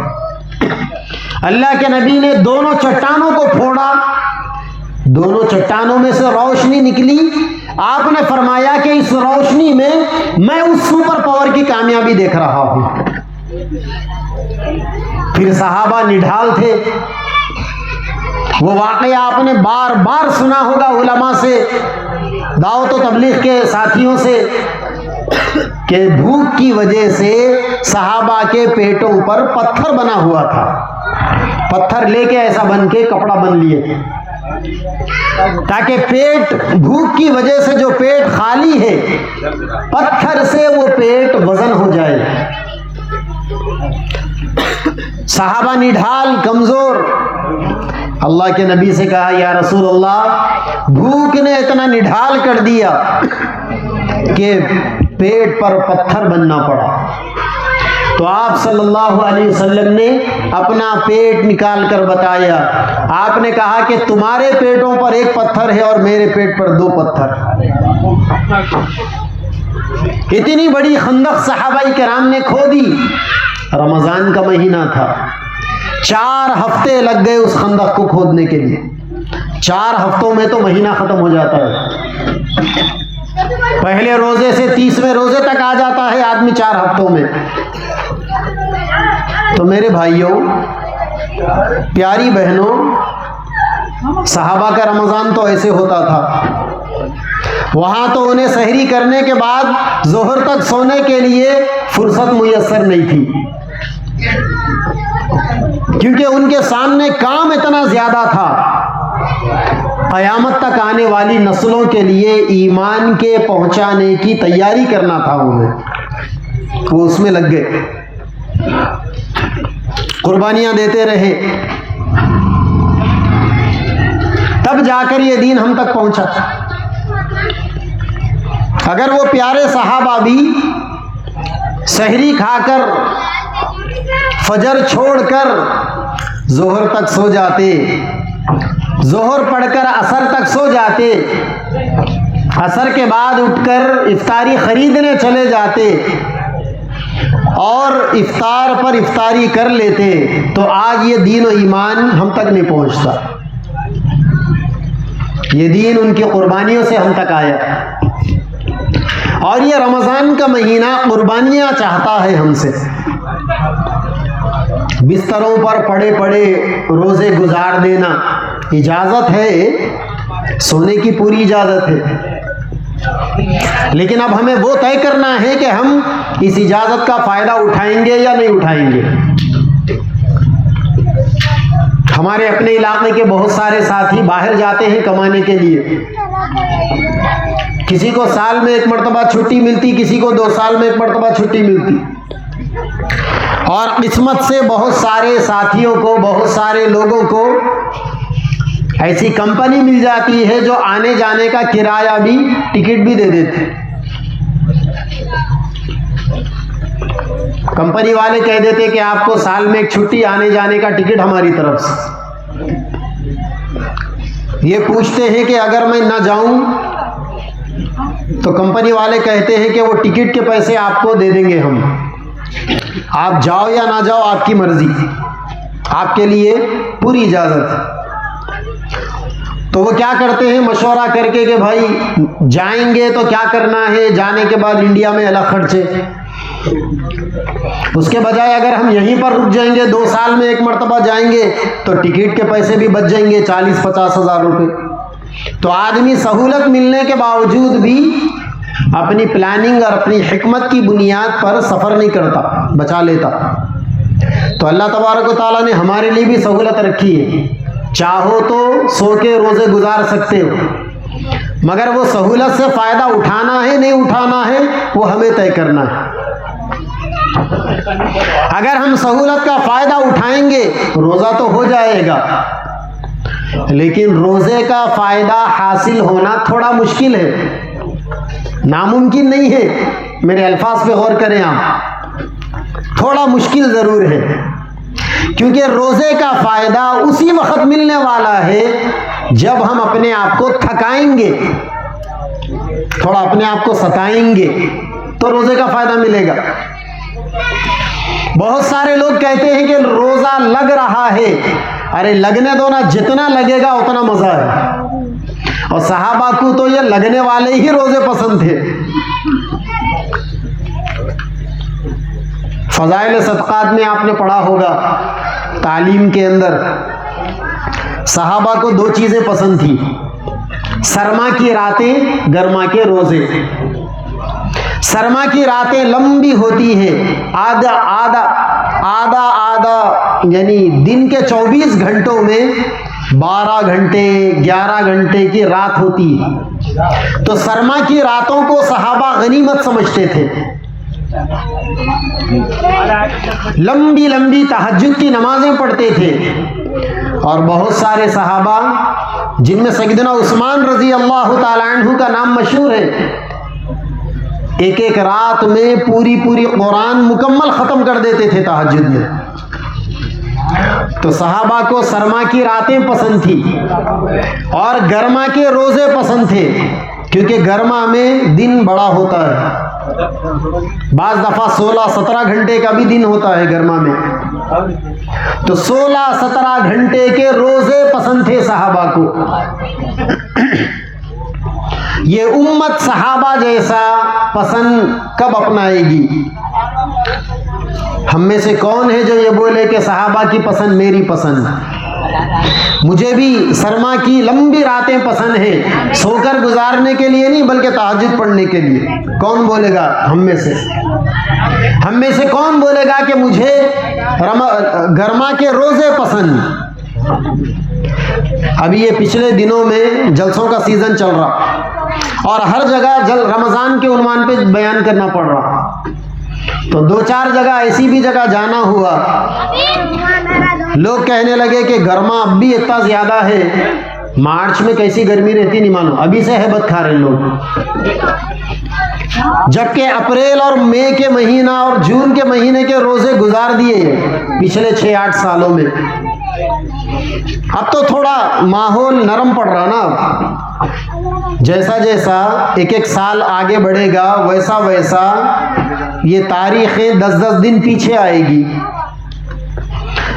اللہ کے نبی نے دونوں چٹانوں کو پھوڑا، دونوں چٹانوں میں سے روشنی نکلی۔ آپ نے فرمایا کہ اس روشنی میں اس سپر پاور کی کامیابی دیکھ رہا ہوں۔ پھر صحابہ نڈھال تھے، وہ واقعہ آپ نے بار بار سنا ہوگا علماء سے، دعوت و تبلیغ کے ساتھیوں سے، کہ بھوک کی وجہ سے صحابہ کے پیٹوں پر پتھر بنا ہوا تھا، پتھر لے کے ایسا بن کے کپڑا بن لیے تاکہ پیٹ، بھوک کی وجہ سے جو پیٹ خالی ہے، پتھر سے وہ پیٹ وزن ہو جائے۔ صحابہ نڈھال، کمزور، اللہ کے نبی سے کہا یا رسول اللہ، بھوک نے اتنا نڈھال کر دیا کہ پیٹ پر پتھر بننا پڑا۔ تو آپ صلی اللہ علیہ وسلم نے اپنا پیٹ نکال کر بتایا، آپ نے کہا کہ تمہارے پیٹوں پر ایک پتھر ہے اور میرے پیٹ پر دو پتھر۔ اتنی بڑی خندق صحابہ کرام نے کھودی، رمضان کا مہینہ تھا، 4 ہفتے لگ گئے اس خندق کو کھودنے کے لیے۔ 4 ہفتوں میں تو مہینہ ختم ہو جاتا ہے، پہلے روزے سے 30ویں روزے تک آ جاتا ہے آدمی 4 ہفتوں میں۔ تو میرے بھائیوں، پیاری بہنوں، صحابہ کا رمضان تو ایسے ہوتا تھا، وہاں تو انہیں سحری کرنے کے بعد ظہر تک سونے کے لیے فرصت میسر نہیں تھی، کیونکہ ان کے سامنے کام اتنا زیادہ تھا۔ قیامت تک آنے والی نسلوں کے لیے ایمان کے پہنچانے کی تیاری کرنا تھا انہیں، وہ اس میں لگ گئے، قربانیاں دیتے رہے، تب جا کر یہ دین ہم تک پہنچا۔ اگر وہ پیارے صحابہ بھی سحری کھا کر، فجر چھوڑ کر ظہر تک سو جاتے، ظہر پڑھ کر عصر تک سو جاتے، عصر کے بعد اٹھ کر افطاری خریدنے چلے جاتے اور افطار پر افطاری کر لیتے تو آج یہ دین و ایمان ہم تک نہیں پہنچتا. یہ دین ان کی قربانیوں سے ہم تک آیا. اور یہ رمضان کا مہینہ قربانیاں چاہتا ہے ہم سے. بستروں پر پڑے پڑے روزے گزار دینا اجازت ہے، سونے کی پوری اجازت ہے، لیکن اب ہمیں وہ طے کرنا ہے کہ ہم اس اجازت کا فائدہ اٹھائیں گے یا نہیں اٹھائیں گے. ہمارے اپنے علاقے کے بہت سارے ساتھی باہر جاتے ہیں کمانے کے لیے. کسی کو سال میں ایک مرتبہ چھٹی ملتی، کسی کو 2 سال میں ایک مرتبہ چھٹی ملتی. اور قسمت سے بہت سارے ساتھیوں کو، بہت سارے لوگوں کو ایسی کمپنی مل جاتی ہے جو آنے جانے کا کرایہ بھی، ٹکٹ بھی دے دیتے. کمپنی والے کہہ دیتے کہ آپ کو سال میں ایک چھٹی، آنے جانے کا ٹکٹ ہماری طرف سے. یہ پوچھتے ہیں کہ اگر میں نہ جاؤں تو کمپنی والے کہتے ہیں کہ وہ ٹکٹ کے پیسے آپ کو دے دیں گے ہم، آپ جاؤ یا نہ جاؤ آپ کی مرضی، آپ کے لیے پوری اجازت. تو وہ کیا کرتے ہیں مشورہ کر کے کہ بھائی جائیں گے تو کیا کرنا ہے، جانے کے بعد انڈیا میں الگ خرچے. اس کے بجائے اگر ہم یہیں پر رک جائیں گے، 2 سال میں ایک مرتبہ جائیں گے تو ٹکٹ کے پیسے بھی بچ جائیں گے 40-50 ہزار روپے. تو آدمی سہولت ملنے کے باوجود بھی اپنی پلاننگ اور اپنی حکمت کی بنیاد پر سفر نہیں کرتا، بچا لیتا. تو اللہ تبارک و تعالیٰ نے ہمارے لیے بھی سہولت رکھی ہے. چاہو تو سو کے روزے گزار سکتے ہو، مگر وہ سہولت سے فائدہ اٹھانا ہے نہیں اٹھانا ہے وہ ہمیں طے کرنا ہے. اگر ہم سہولت کا فائدہ اٹھائیں گے روزہ تو ہو جائے گا، لیکن روزے کا فائدہ حاصل ہونا تھوڑا مشکل ہے، ناممکن نہیں ہے. میرے الفاظ پہ غور کریں آپ، تھوڑا مشکل ضرور ہے، کیونکہ روزے کا فائدہ اسی وقت ملنے والا ہے جب ہم اپنے آپ کو تھکائیں گے، تھوڑا اپنے آپ کو ستائیں گے تو روزے کا فائدہ ملے گا. بہت سارے لوگ کہتے ہیں کہ روزہ لگ رہا ہے. ارے لگنے دو نا، جتنا لگے گا اتنا مزہ ہے. اور صحابہ کو تو یہ لگنے والے ہی روزے پسند تھے. فضائل صدقات میں آپ نے پڑھا ہوگا تعلیم کے اندر، صحابہ کو 2 چیزیں پسند تھی، سرما کی راتیں، گرما کے روزے. سرما کی راتیں لمبی ہوتی ہیں، آدھا یعنی دن کے 24 گھنٹوں میں 12 گھنٹے 11 گھنٹے کی رات ہوتی ہے. تو سرما کی راتوں کو صحابہ غنیمت سمجھتے تھے. لمبی لمبی تہجد کی نمازیں پڑھتے تھے. اور بہت سارے صحابہ جن میں سیدنا عثمان رضی اللہ تعالی عنہ کا نام مشہور ہے، ایک رات میں پوری قرآن مکمل ختم کر دیتے تھے تہجد میں. تو صحابہ کو سرما کی راتیں پسند تھی اور گرما کے روزے پسند تھے، کیونکہ گرما میں دن بڑا ہوتا ہے. بعض دفعہ 16-17 گھنٹے کا بھی دن ہوتا ہے گرما میں. تو 16-17 گھنٹے کے روزے پسند تھے صحابہ کو. یہ امت صحابہ جیسا پسند کب اپنائے گی؟ ہم میں سے کون ہے جو یہ بولے کہ صحابہ کی پسند میری پسند؟ مجھے بھی سرما کی لمبی راتیں پسند ہیں، سو کر گزارنے کے لیے نہیں بلکہ تہجد پڑھنے کے لیے. کون بولے گا ہم میں سے؟ ہم میں سے کون بولے گا کہ مجھے گرما کے روزے پسند؟ ابھی یہ پچھلے دنوں میں جلسوں کا سیزن چل رہا اور ہر جگہ رمضان کے عنوان پہ بیان کرنا پڑ رہا. تو 2-4 جگہ ایسی بھی جگہ جانا ہوا، لوگ کہنے لگے کہ گرما اب بھی اتنا زیادہ ہے، مارچ میں کیسی گرمی رہتی نہیں مانو، ابھی سے ہیبت کھا رہے لوگ. جبکہ اپریل اور مئی کے مہینہ اور جون کے مہینے کے روزے گزار دیے پچھلے 6-8 سالوں میں. اب تو تھوڑا ماحول نرم پڑ رہا نا، جیسا جیسا ایک ایک سال آگے بڑھے گا ویسا ویسا یہ تاریخیں 10-10 دن پیچھے آئے گی.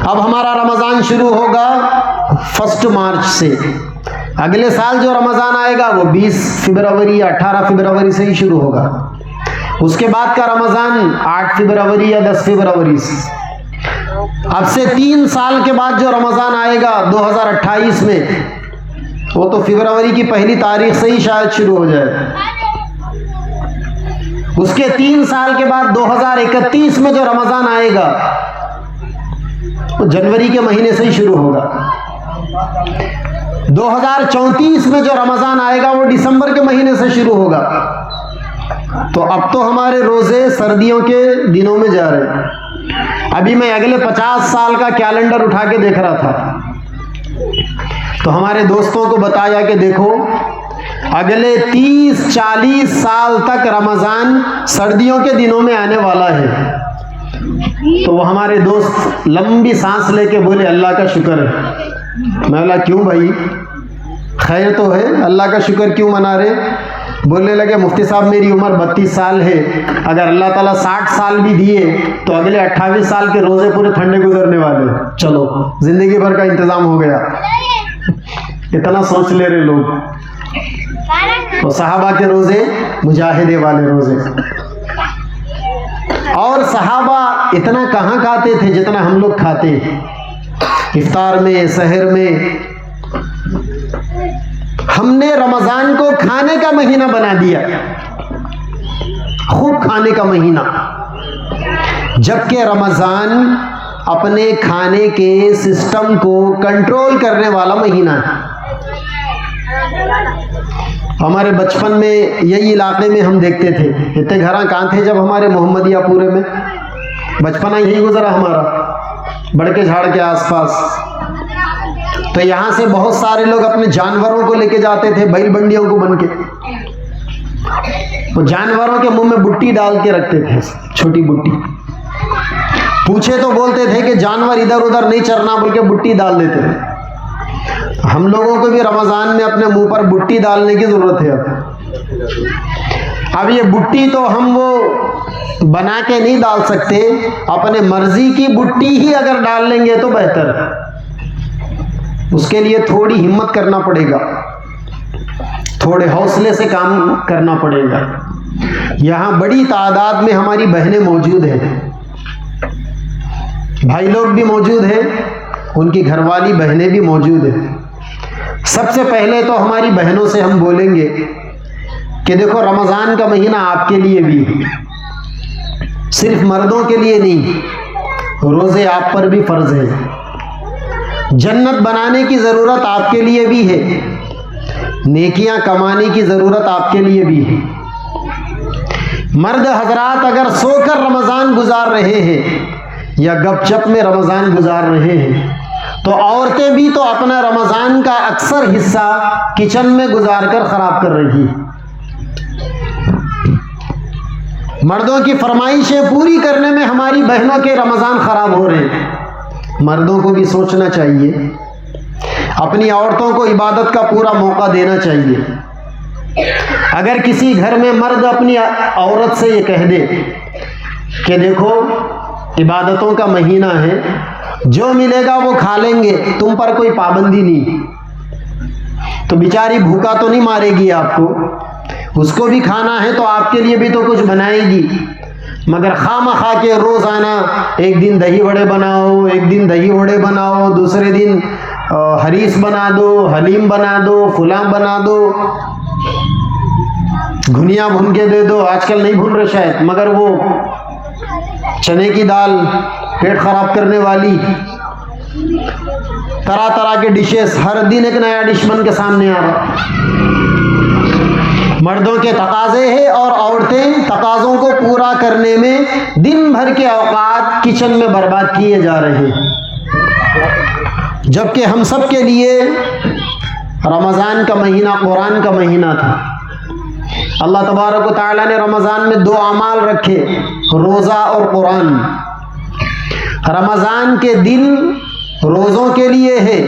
اب ہمارا رمضان شروع ہوگا 1 مارچ سے. اگلے سال جو رمضان آئے گا وہ 20 فروری یا 18 فروری سے ہی شروع ہوگا. اس کے بعد کا رمضان 8 فروری یا 10 فروری سے. اب سے 3 سال کے بعد جو رمضان آئے گا 2028 میں وہ تو فروری کی پہلی تاریخ سے ہی شاید شروع ہو جائے. اس کے 3 سال کے بعد 2031 میں جو رمضان آئے گا وہ جنوری کے مہینے سے ہی شروع ہوگا. 2034 میں جو رمضان آئے گا وہ دسمبر کے مہینے سے شروع ہوگا. تو اب تو ہمارے روزے سردیوں کے دنوں میں جا رہے ہیں. ابھی میں اگلے 50 سال کا کیلنڈر اٹھا کے دیکھ رہا تھا تو ہمارے دوستوں کو بتایا کہ دیکھو اگلے 30-40 سال تک رمضان سردیوں کے دنوں میں آنے والا ہے. تو وہ ہمارے دوست لمبی سانس لے کے بولے اللہ کا شکر ہے. میں بولا کیوں بھائی خیر تو ہے, اللہ کا شکر کیوں منا رہے؟ بولنے لگے مفتی صاحب میری عمر 32 سال ہے, اگر اللہ تعالیٰ 60 سال بھی دیے تو اگلے 28 سال کے روزے پورے ٹھنڈے گزرنے والے. چلو زندگی بھر کا انتظام ہو گیا. اتنا سوچ لے رہے لوگ. تو صحابہ کے روزے مجاہدے والے روزے. اور صحابہ اتنا کہاں کھاتے تھے جتنا ہم لوگ کھاتے. افطار میں, سحر میں. ہم نے رمضان کو کھانے کا مہینہ بنا دیا, خوب کھانے کا مہینہ, جبکہ رمضان اپنے کھانے کے سسٹم کو کنٹرول کرنے والا مہینہ ہے. ہمارے بچپن میں یہی علاقے میں ہم دیکھتے تھے, اتنے گھراں کہاں تھے جب ہمارے محمدیہ پورے میں بچپنا یہی گزرا ہمارا, بڑکے جھاڑ کے آس پاس. تو یہاں سے بہت سارے لوگ اپنے جانوروں کو لے کے جاتے تھے بیل بنڈیوں کو بن کے. وہ جانوروں کے منہ میں بٹی ڈال کے رکھتے تھے, چھوٹی بٹی. پوچھے تو بولتے تھے کہ جانور ادھر ادھر نہیں چرنا بول کے بٹی ڈال دیتے تھے. ہم لوگوں کو بھی رمضان میں اپنے منہ پر بٹی ڈالنے کی ضرورت ہے. اب یہ بٹی تو ہم وہ بنا کے نہیں ڈال سکتے, اپنے مرضی کی بٹی ہی اگر ڈال لیں گے تو بہتر ہے. اس کے لیے تھوڑی ہمت کرنا پڑے گا, تھوڑے حوصلے سے کام کرنا پڑے گا. یہاں بڑی تعداد میں ہماری بہنیں موجود ہیں, بھائی لوگ بھی موجود ہیں, ان کی گھر والی بہنیں بھی موجود ہیں. سب سے پہلے تو ہماری بہنوں سے ہم بولیں گے کہ دیکھو رمضان کا مہینہ آپ کے لیے بھی, صرف مردوں کے لیے نہیں, روزے آپ پر بھی فرض ہے. جنت بنانے کی ضرورت آپ کے لیے بھی ہے, نیکیاں کمانے کی ضرورت آپ کے لیے بھی ہے. مرد حضرات اگر سو کر رمضان گزار رہے ہیں یا گپ چپ میں رمضان گزار رہے ہیں تو عورتیں بھی تو اپنا رمضان کا اکثر حصہ کچن میں گزار کر خراب کر رہی ہیں. مردوں کی فرمائشیں پوری کرنے میں ہماری بہنوں کے رمضان خراب ہو رہے ہیں. مردوں کو بھی سوچنا چاہیے, اپنی عورتوں کو عبادت کا پورا موقع دینا چاہیے. اگر کسی گھر میں مرد اپنی عورت سے یہ کہہ دے کہ دیکھو عبادتوں کا مہینہ ہے, جو ملے گا وہ کھا لیں گے, تم پر کوئی پابندی نہیں, تو بیچاری بھوکا تو نہیں مارے گی آپ کو, اس کو بھی کھانا ہے تو آپ کے لیے بھی تو کچھ بنائے گی. مگر خواہ کے روزانہ ایک دن دہی وڑے بناؤ, ایک دن دہی وڑے بناؤ, دوسرے دن حریص بنا دو, حلیم بنا دو, فلاں بنا دو, گھنیا بھن کے دے دو. آج کل نہیں بھن رہے شاید, مگر وہ چنے کی دال پیٹ خراب کرنے والی, طرح طرح کے ڈشز, ہر دن ایک نیا ڈش بن کے سامنے آ رہا. مردوں کے تقاضے ہیں اور عورتیں تقاضوں کو پورا کرنے میں دن بھر کے اوقات کچن میں برباد کیے جا رہے ہیں, جبکہ ہم سب کے لیے رمضان کا مہینہ قرآن کا مہینہ تھا. اللہ تبارک و تعالیٰ نے رمضان میں 2 اعمال رکھے, روزہ اور قرآن. رمضان کے دن روزوں کے لیے ہے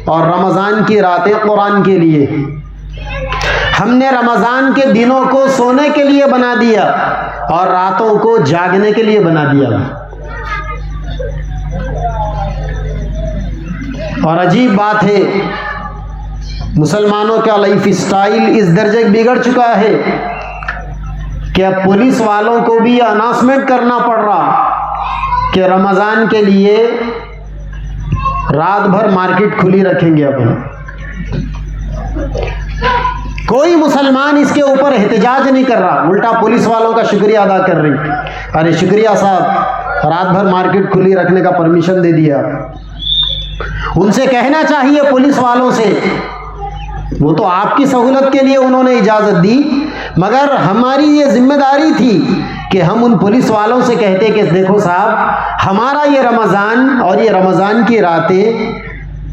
اور رمضان کی راتیں قرآن کے لیے. ہم نے رمضان کے دنوں کو سونے کے لیے بنا دیا اور راتوں کو جاگنے کے لیے بنا دیا. اور عجیب بات ہے، مسلمانوں کا لائف سٹائل اس درجے بگڑ چکا ہے کہ اب پولیس والوں کو بھی یہ اناؤنسمنٹ کرنا پڑ رہا کہ رمضان کے لیے رات بھر مارکیٹ کھلی رکھیں گے. اپنے کوئی مسلمان اس کے اوپر احتجاج نہیں کر رہا، الٹا پولیس والوں کا شکریہ ادا کر رہی. ارے شکریہ صاحب، رات بھر مارکیٹ کھلی رکھنے کا پرمیشن دے دیا. ان سے کہنا چاہیے پولیس والوں سے، وہ تو آپ کی سہولت کے لیے انہوں نے اجازت دی، مگر ہماری یہ ذمہ داری تھی کہ ہم ان پولیس والوں سے کہتے کہ دیکھو صاحب، ہمارا یہ رمضان اور یہ رمضان کی راتیں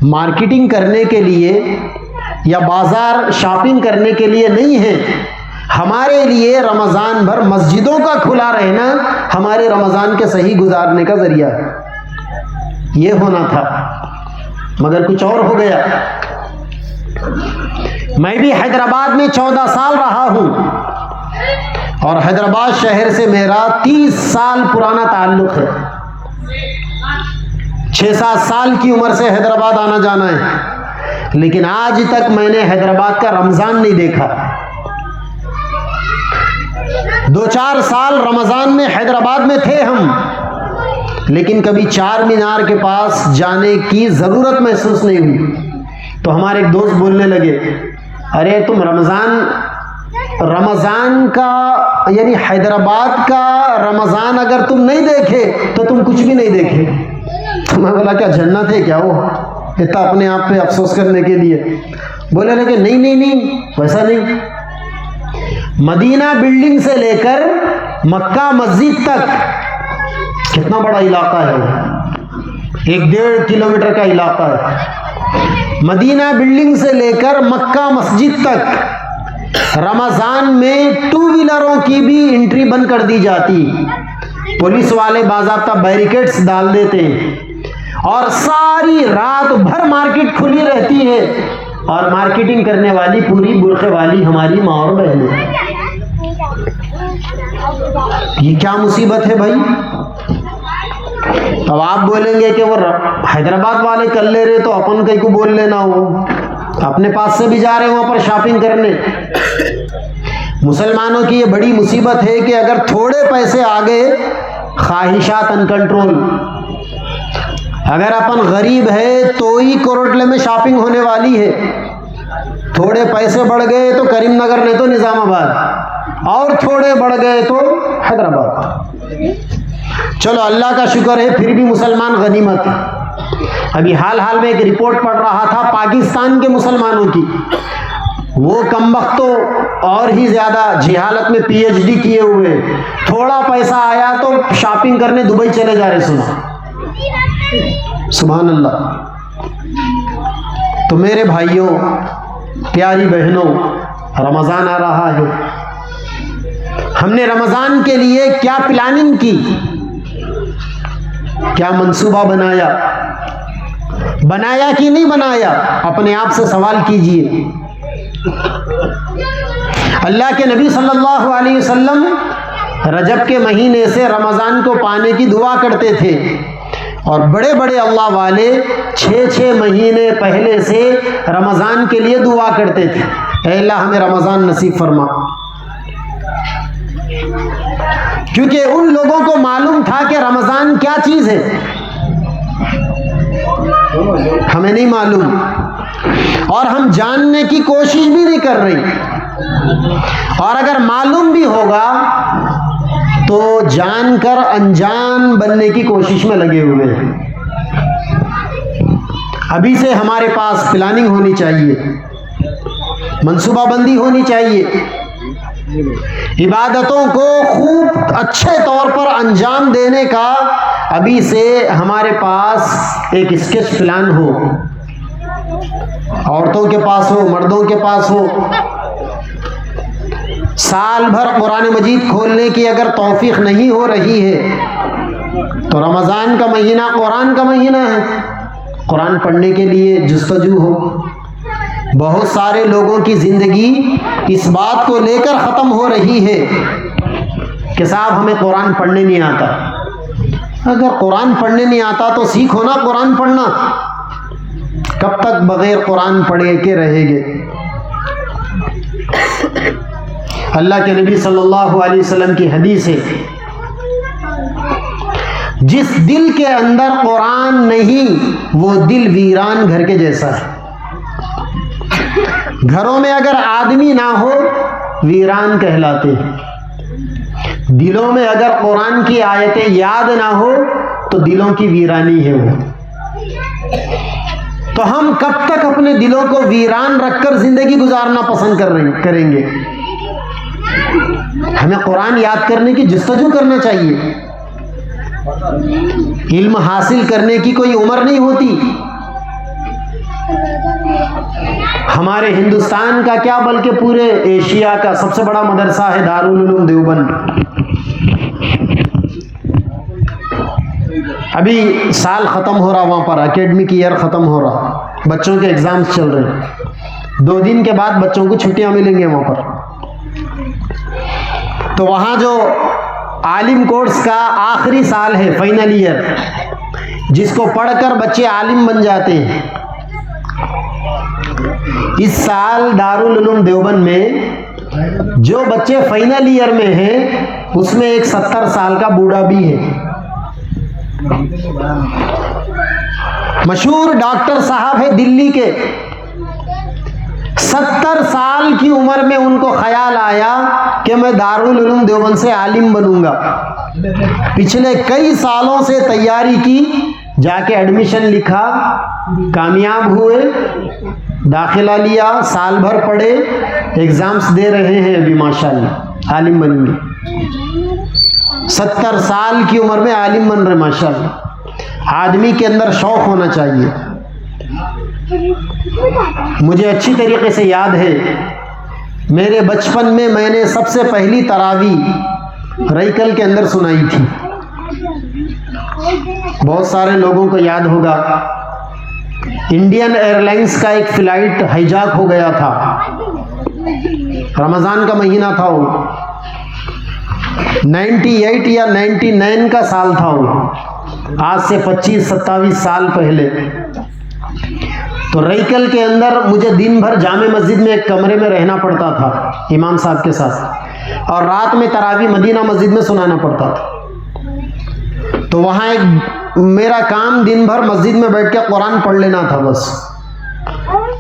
مارکیٹنگ کرنے کے لیے یا بازار شاپنگ کرنے کے لیے نہیں ہیں. ہمارے لیے رمضان بھر مسجدوں کا کھلا رہنا ہمارے رمضان کے صحیح گزارنے کا ذریعہ ہے. یہ ہونا تھا، مگر کچھ اور ہو گیا. میں بھی حیدرآباد میں 14 سال رہا ہوں اور حیدرآباد شہر سے میرا 30 سال پرانا تعلق ہے. 6-7 سال کی عمر سے حیدرآباد آنا جانا ہے، لیکن آج تک میں نے حیدرآباد کا رمضان نہیں دیکھا. 2-4 سال رمضان میں حیدرآباد میں تھے ہم، لیکن کبھی چار مینار کے پاس جانے کی ضرورت محسوس نہیں ہوئی. تو ہمارے ایک دوست بولنے لگے، ارے تم رمضان کا یعنی حیدرآباد کا رمضان اگر تم نہیں دیکھے تو تم کچھ بھی نہیں دیکھے. تو میں بولا کیا جنت ہے کیا وہ اتنا اپنے آپ پہ افسوس کرنے کے لیے؟ بولے لگے نہیں ویسا نہیں. مدینہ بلڈنگ سے لے کر مکہ مسجد تک کتنا بڑا علاقہ ہے، 1.5 کلومیٹر کا علاقہ ہے. مدینہ بلڈنگ سے لے کر مکہ مسجد تک رمضان میں 2 ویلروں کی بھی انٹری بند کر دی جاتی. پولیس والے باضابطہ بیریکیڈز ڈال دیتے ہیں اور ساری رات بھر مارکیٹ کھلی رہتی ہے اور مارکیٹنگ کرنے والی پوری برقعے والی ہماری ماں اور بہنیں. یہ کیا مصیبت ہے بھائی؟ اب آپ بولیں گے کہ وہ حیدرآباد والے کر لے رہے تو اپن کہیں کو بول لینا، وہ اپنے پاس سے بھی جا رہے وہاں پر شاپنگ کرنے. مسلمانوں کی یہ بڑی مصیبت ہے کہ اگر تھوڑے پیسے آگے خواہشات ان کنٹرول. اگر اپن غریب ہے تو ہی کوروٹلے میں شاپنگ ہونے والی ہے، تھوڑے پیسے بڑھ گئے تو کریم نگر نہیں تو نظام آباد، اور تھوڑے بڑھ گئے تو حیدرآباد. چلو اللہ کا شکر ہے پھر بھی مسلمان غنیمت. ابھی حال میں ایک رپورٹ پڑھ رہا تھا پاکستان کے مسلمانوں کی، وہ کمبخت تو اور ہی زیادہ جہالت میں PhD کیے ہوئے، تھوڑا پیسہ آیا تو شاپنگ کرنے دبئی چلے جا رہے. سنا سبحان اللہ. تو میرے بھائیوں، پیاری بہنوں، رمضان آ رہا ہے. ہم نے رمضان کے لیے کیا پلاننگ کی، کیا منصوبہ بنایا کہ نہیں بنایا؟ اپنے آپ سے سوال کیجئے. اللہ کے نبی صلی اللہ علیہ وسلم رجب کے مہینے سے رمضان کو پانے کی دعا کرتے تھے، اور بڑے بڑے اللہ والے 6 مہینے پہلے سے رمضان کے لیے دعا کرتے تھے، اے اللہ ہمیں رمضان نصیب فرما. کیونکہ ان لوگوں کو معلوم تھا کہ رمضان کیا چیز ہے. ہمیں نہیں معلوم اور ہم جاننے کی کوشش بھی نہیں کر رہے، اور اگر معلوم بھی ہوگا تو جان کر انجان بننے کی کوشش میں لگے ہوئے ہیں. ابھی سے ہمارے پاس پلاننگ ہونی چاہیے، منصوبہ بندی ہونی چاہیے، عبادتوں کو خوب اچھے طور پر انجام دینے کا ابھی سے ہمارے پاس ایک اسکیچ پلان ہو. عورتوں کے پاس ہو، مردوں کے پاس ہو. سال بھر قرآن مجید کھولنے کی اگر توفیق نہیں ہو رہی ہے تو رمضان کا مہینہ قرآن کا مہینہ ہے، قرآن پڑھنے کے لیے جستجو ہو. بہت سارے لوگوں کی زندگی اس بات کو لے کر ختم ہو رہی ہے کہ صاحب ہمیں قرآن پڑھنے نہیں آتا. اگر قرآن پڑھنے نہیں آتا تو سیکھو نا قرآن پڑھنا. کب تک بغیر قرآن پڑھے کے رہے گے؟ اللہ کے نبی صلی اللہ علیہ وسلم کی حدیث ہے، جس دل کے اندر قرآن نہیں وہ دل ویران گھر کے جیسا ہے. گھروں میں اگر آدمی نہ ہو ویران کہلاتے ہیں. دلوں میں اگر قرآن کی آیتیں یاد نہ ہو تو دلوں کی ویرانی ہے وہ. تو ہم کب تک اپنے دلوں کو ویران رکھ کر زندگی گزارنا پسند کریں گے؟ ہمیں قرآن یاد کرنے کی جستجو کرنا چاہیے. علم حاصل کرنے کی کوئی عمر نہیں ہوتی. ہمارے ہندوستان کا کیا بلکہ پورے ایشیا کا سب سے بڑا مدرسہ ہے دارالعلوم دیوبند. ابھی سال ختم ہو رہا وہاں پر، اکیڈمک ایئر ختم ہو رہا، بچوں کے ایگزامز چل رہے ہیں. 2 دن کے بعد بچوں کو چھٹیاں ملیں گے وہاں پر. تو وہاں جو عالم کورس کا آخری سال ہے فائنل ایئر، جس کو پڑھ کر بچے عالم بن جاتے ہیں، اس سال دارالعلوم دیوبند میں جو بچے فائنل ایئر میں ہیں اس میں ایک 70 سال کا بوڑھا بھی ہے. مشہور ڈاکٹر صاحب ہے دلی کے. 70 سال کی عمر میں ان کو خیال آیا کہ میں دارالعلوم دیوبند سے عالم بنوں گا. پچھلے کئی سالوں سے تیاری کی، جا کے ایڈمیشن لکھا، کامیاب ہوئے، داخلہ لیا، سال بھر پڑھے، ایگزامز دے رہے ہیں، ابھی ماشاءاللہ عالم بنیں گے. 70 سال کی عمر میں عالم بن رہے ماشاءاللہ. آدمی کے اندر شوق ہونا چاہیے. مجھے اچھی طریقے سے یاد ہے، میرے بچپن میں میں نے سب سے پہلی تراویح رائکل کے اندر سنائی تھی. بہت سارے لوگوں کو یاد ہوگا، انڈین ایئر لائنس کا ایک فلائٹ ہائیجاک ہو گیا تھا. رمضان کا مہینہ تھا، وہ 98 یا 99 کا سال تھا. وہ آج سے 25-27 سال پہلے. تو رائکل کے اندر مجھے دن بھر جامع مسجد میں ایک کمرے میں رہنا پڑتا تھا امام صاحب کے ساتھ، اور رات میں تراویح مدینہ مسجد میں سنانا پڑتا تھا. تو وہاں ایک میرا کام دن بھر مسجد میں بیٹھ کے قرآن پڑھ لینا تھا بس.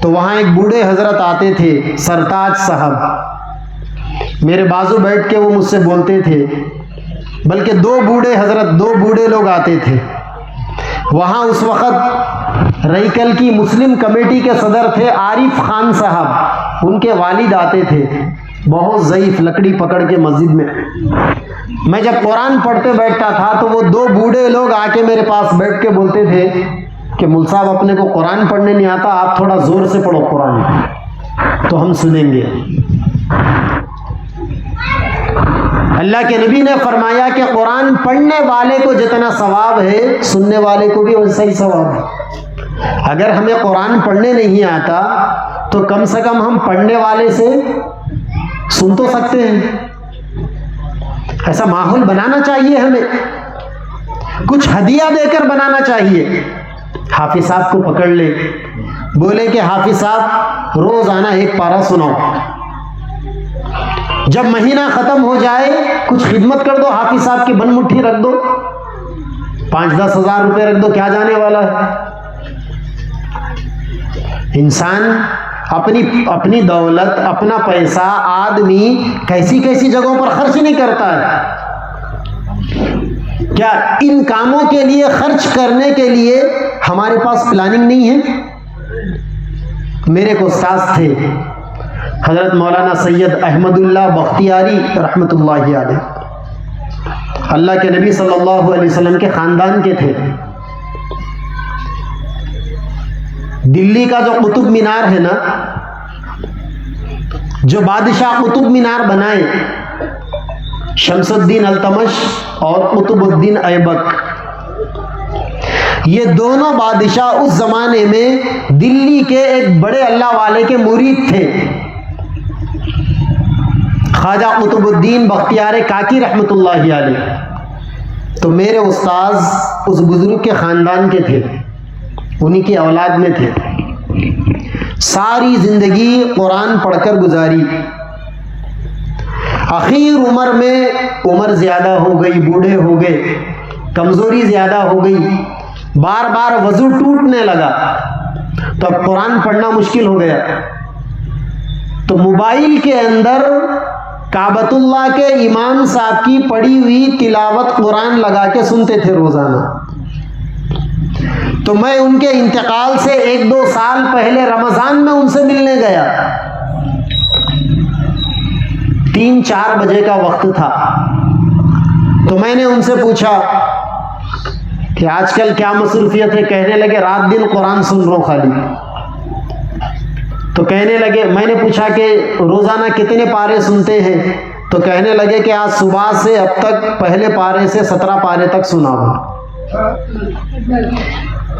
تو وہاں ایک بوڑھے حضرت آتے تھے، سرتاج صاحب، میرے بازو بیٹھ کے وہ مجھ سے بولتے تھے. بلکہ 2 بوڑھے لوگ آتے تھے. وہاں اس وقت رائکل کی مسلم کمیٹی کے صدر تھے عارف خان صاحب. ان کے والد آتے تھے، بہت ضعیف، لکڑی پکڑ کے مسجد میں. میں جب قرآن پڑھتے بیٹھتا تھا تو وہ 2 بوڑھے لوگ آ کے میرے پاس بیٹھ کے بولتے تھے کہ مول صاحب اپنے کو قرآن پڑھنے نہیں آتا، آپ تھوڑا زور سے پڑھو قرآن تو ہم سنیں گے. اللہ کے نبی نے فرمایا کہ قرآن پڑھنے والے کو جتنا ثواب ہے سننے والے کو بھی ویسا ہی ثواب ہے. اگر ہمیں قرآن پڑھنے نہیں آتا تو کم سے کم ہم پڑھنے والے سے سن تو سکتے ہیں. ایسا ماحول بنانا چاہیے، ہمیں کچھ ہدیہ دے کر بنانا چاہیے. حافظ صاحب کو پکڑ لے، بولے کہ حافظ صاحب روزانہ 1 پارہ سناؤ. جب مہینہ ختم ہو جائے کچھ خدمت کر دو، حافظ صاحب کی بن مٹھی رکھ دو، 5-10 ہزار روپے رکھ دو، کیا جانے والا ہے. انسان اپنی دولت، اپنا پیسہ آدمی کیسی جگہوں پر خرچ نہیں کرتا ہے. کیا ان کاموں کے لیے خرچ کرنے کے لیے ہمارے پاس پلاننگ نہیں ہے؟ میرے کو استاد تھے حضرت مولانا سید احمد اللہ بختیاری رحمۃ اللہ علیہ، اللہ کے نبی صلی اللہ علیہ وسلم کے خاندان کے تھے. دلی کا جو قطب مینار ہے نا، جو بادشاہ قطب مینار بنائے، شمس الدین التمش اور قطب الدین ایبک، یہ دونوں بادشاہ اس زمانے میں دلی کے ایک بڑے اللہ والے کے مرید تھے، خواجہ قطب الدین بختیار کاکی رحمۃ اللہ علیہ۔ تو میرے استاذ اس بزرگ کے خاندان کے تھے، انہی کی اولاد میں تھے۔ ساری زندگی قرآن پڑھ کر گزاری، اخیر عمر میں عمر زیادہ ہو گئی، بوڑھے ہو گئے، کمزوری زیادہ ہو گئی، بار بار وضو ٹوٹنے لگا، تو اب قرآن پڑھنا مشکل ہو گیا۔ تو موبائل کے اندر کعبۃ اللہ کے امام صاحب کی پڑھی ہوئی تلاوت قرآن لگا کے سنتے تھے روزانہ۔ تو میں ان کے انتقال سے 1-2 سال پہلے رمضان میں ان سے ملنے گیا، 3-4 بجے کا وقت تھا۔ تو میں نے ان سے پوچھا کہ آج کل کیا مصروفیت ہے؟ کہنے لگے رات دن قرآن سن رہا ہوں خالی۔ تو کہنے لگے، میں نے پوچھا کہ روزانہ کتنے پارے سنتے ہیں؟ تو کہنے لگے کہ آج صبح سے اب تک پہلے پارے سے 17 پارے تک سنا ہوں،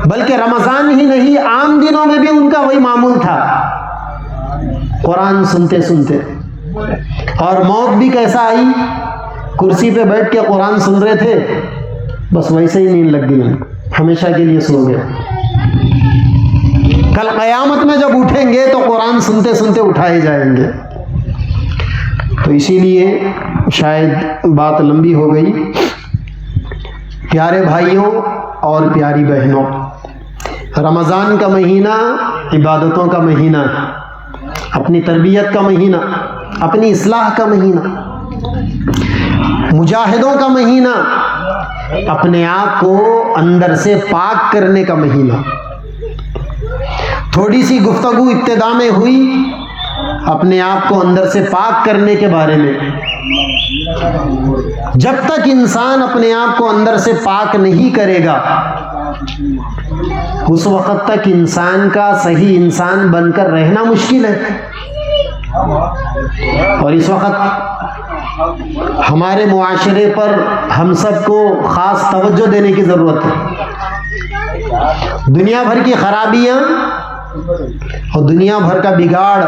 بلکہ رمضان ہی نہیں عام دنوں میں بھی ان کا وہی معمول تھا، قرآن سنتے سنتے۔ اور موت بھی کیسا آئی، کرسی پہ بیٹھ کے قرآن سن رہے تھے، بس ویسے ہی نیند لگ گئی، ہمیشہ کے لیے سو گئے۔ کل قیامت میں جب اٹھیں گے تو قرآن سنتے سنتے اٹھائے جائیں گے۔ تو اسی لیے شاید بات لمبی ہو گئی۔ پیارے بھائیوں اور پیاری بہنوں، رمضان کا مہینہ عبادتوں کا مہینہ، اپنی تربیت کا مہینہ، اپنی اصلاح کا مہینہ، مجاہدوں کا مہینہ، اپنے آپ کو اندر سے پاک کرنے کا مہینہ۔ تھوڑی سی گفتگو ابتدا میں ہوئی اپنے آپ کو اندر سے پاک کرنے کے بارے میں۔ جب تک انسان اپنے آپ کو اندر سے پاک نہیں کرے گا، اس وقت تک انسان کا صحیح انسان بن کر رہنا مشکل ہے۔ اور اس وقت ہمارے معاشرے پر ہم سب کو خاص توجہ دینے کی ضرورت ہے۔ دنیا بھر کی خرابیاں اور دنیا بھر کا بگاڑ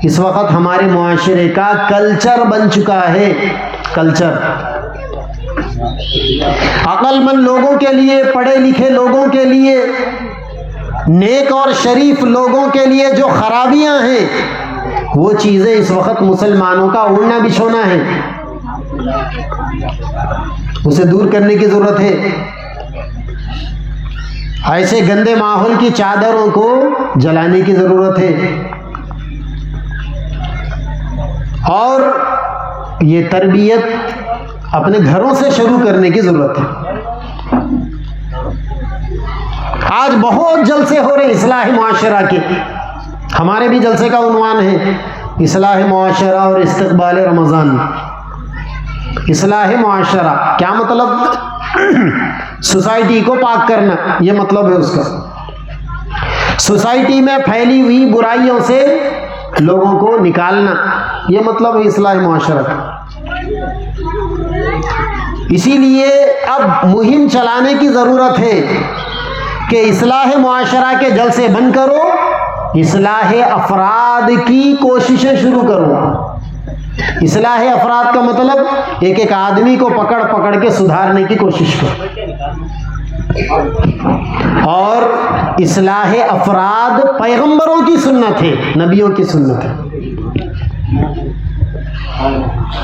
اس وقت ہمارے معاشرے کا کلچر بن چکا ہے۔ کلچر عقل مند لوگوں کے لیے، پڑھے لکھے لوگوں کے لیے، نیک اور شریف لوگوں کے لیے جو خرابیاں ہیں، وہ چیزیں اس وقت مسلمانوں کا اڑنا بچھونا ہے، اسے دور کرنے کی ضرورت ہے۔ ایسے گندے ماحول کی چادروں کو جلانے کی ضرورت ہے، اور یہ تربیت اپنے گھروں سے شروع کرنے کی ضرورت ہے۔ آج بہت جلسے ہو رہے اصلاح معاشرہ کے، ہمارے بھی جلسے کا عنوان ہے اصلاح معاشرہ اور استقبال رمضان۔ اصلاح معاشرہ کیا مطلب؟ سوسائٹی کو پاک کرنا، یہ مطلب ہے اس کا۔ سوسائٹی میں پھیلی ہوئی برائیوں سے لوگوں کو نکالنا، یہ مطلب ہے اصلاح معاشرہ کا۔ اسی لیے اب مہم چلانے کی ضرورت ہے کہ اصلاح معاشرہ کے جلسے بند کرو، اصلاح افراد کی کوششیں شروع کرو۔ اصلاح افراد کا مطلب ایک ایک آدمی کو پکڑ پکڑ کے سدھارنے کی کوشش کرو، اور اصلاح افراد پیغمبروں کی سنت ہے، نبیوں کی سنت ہے۔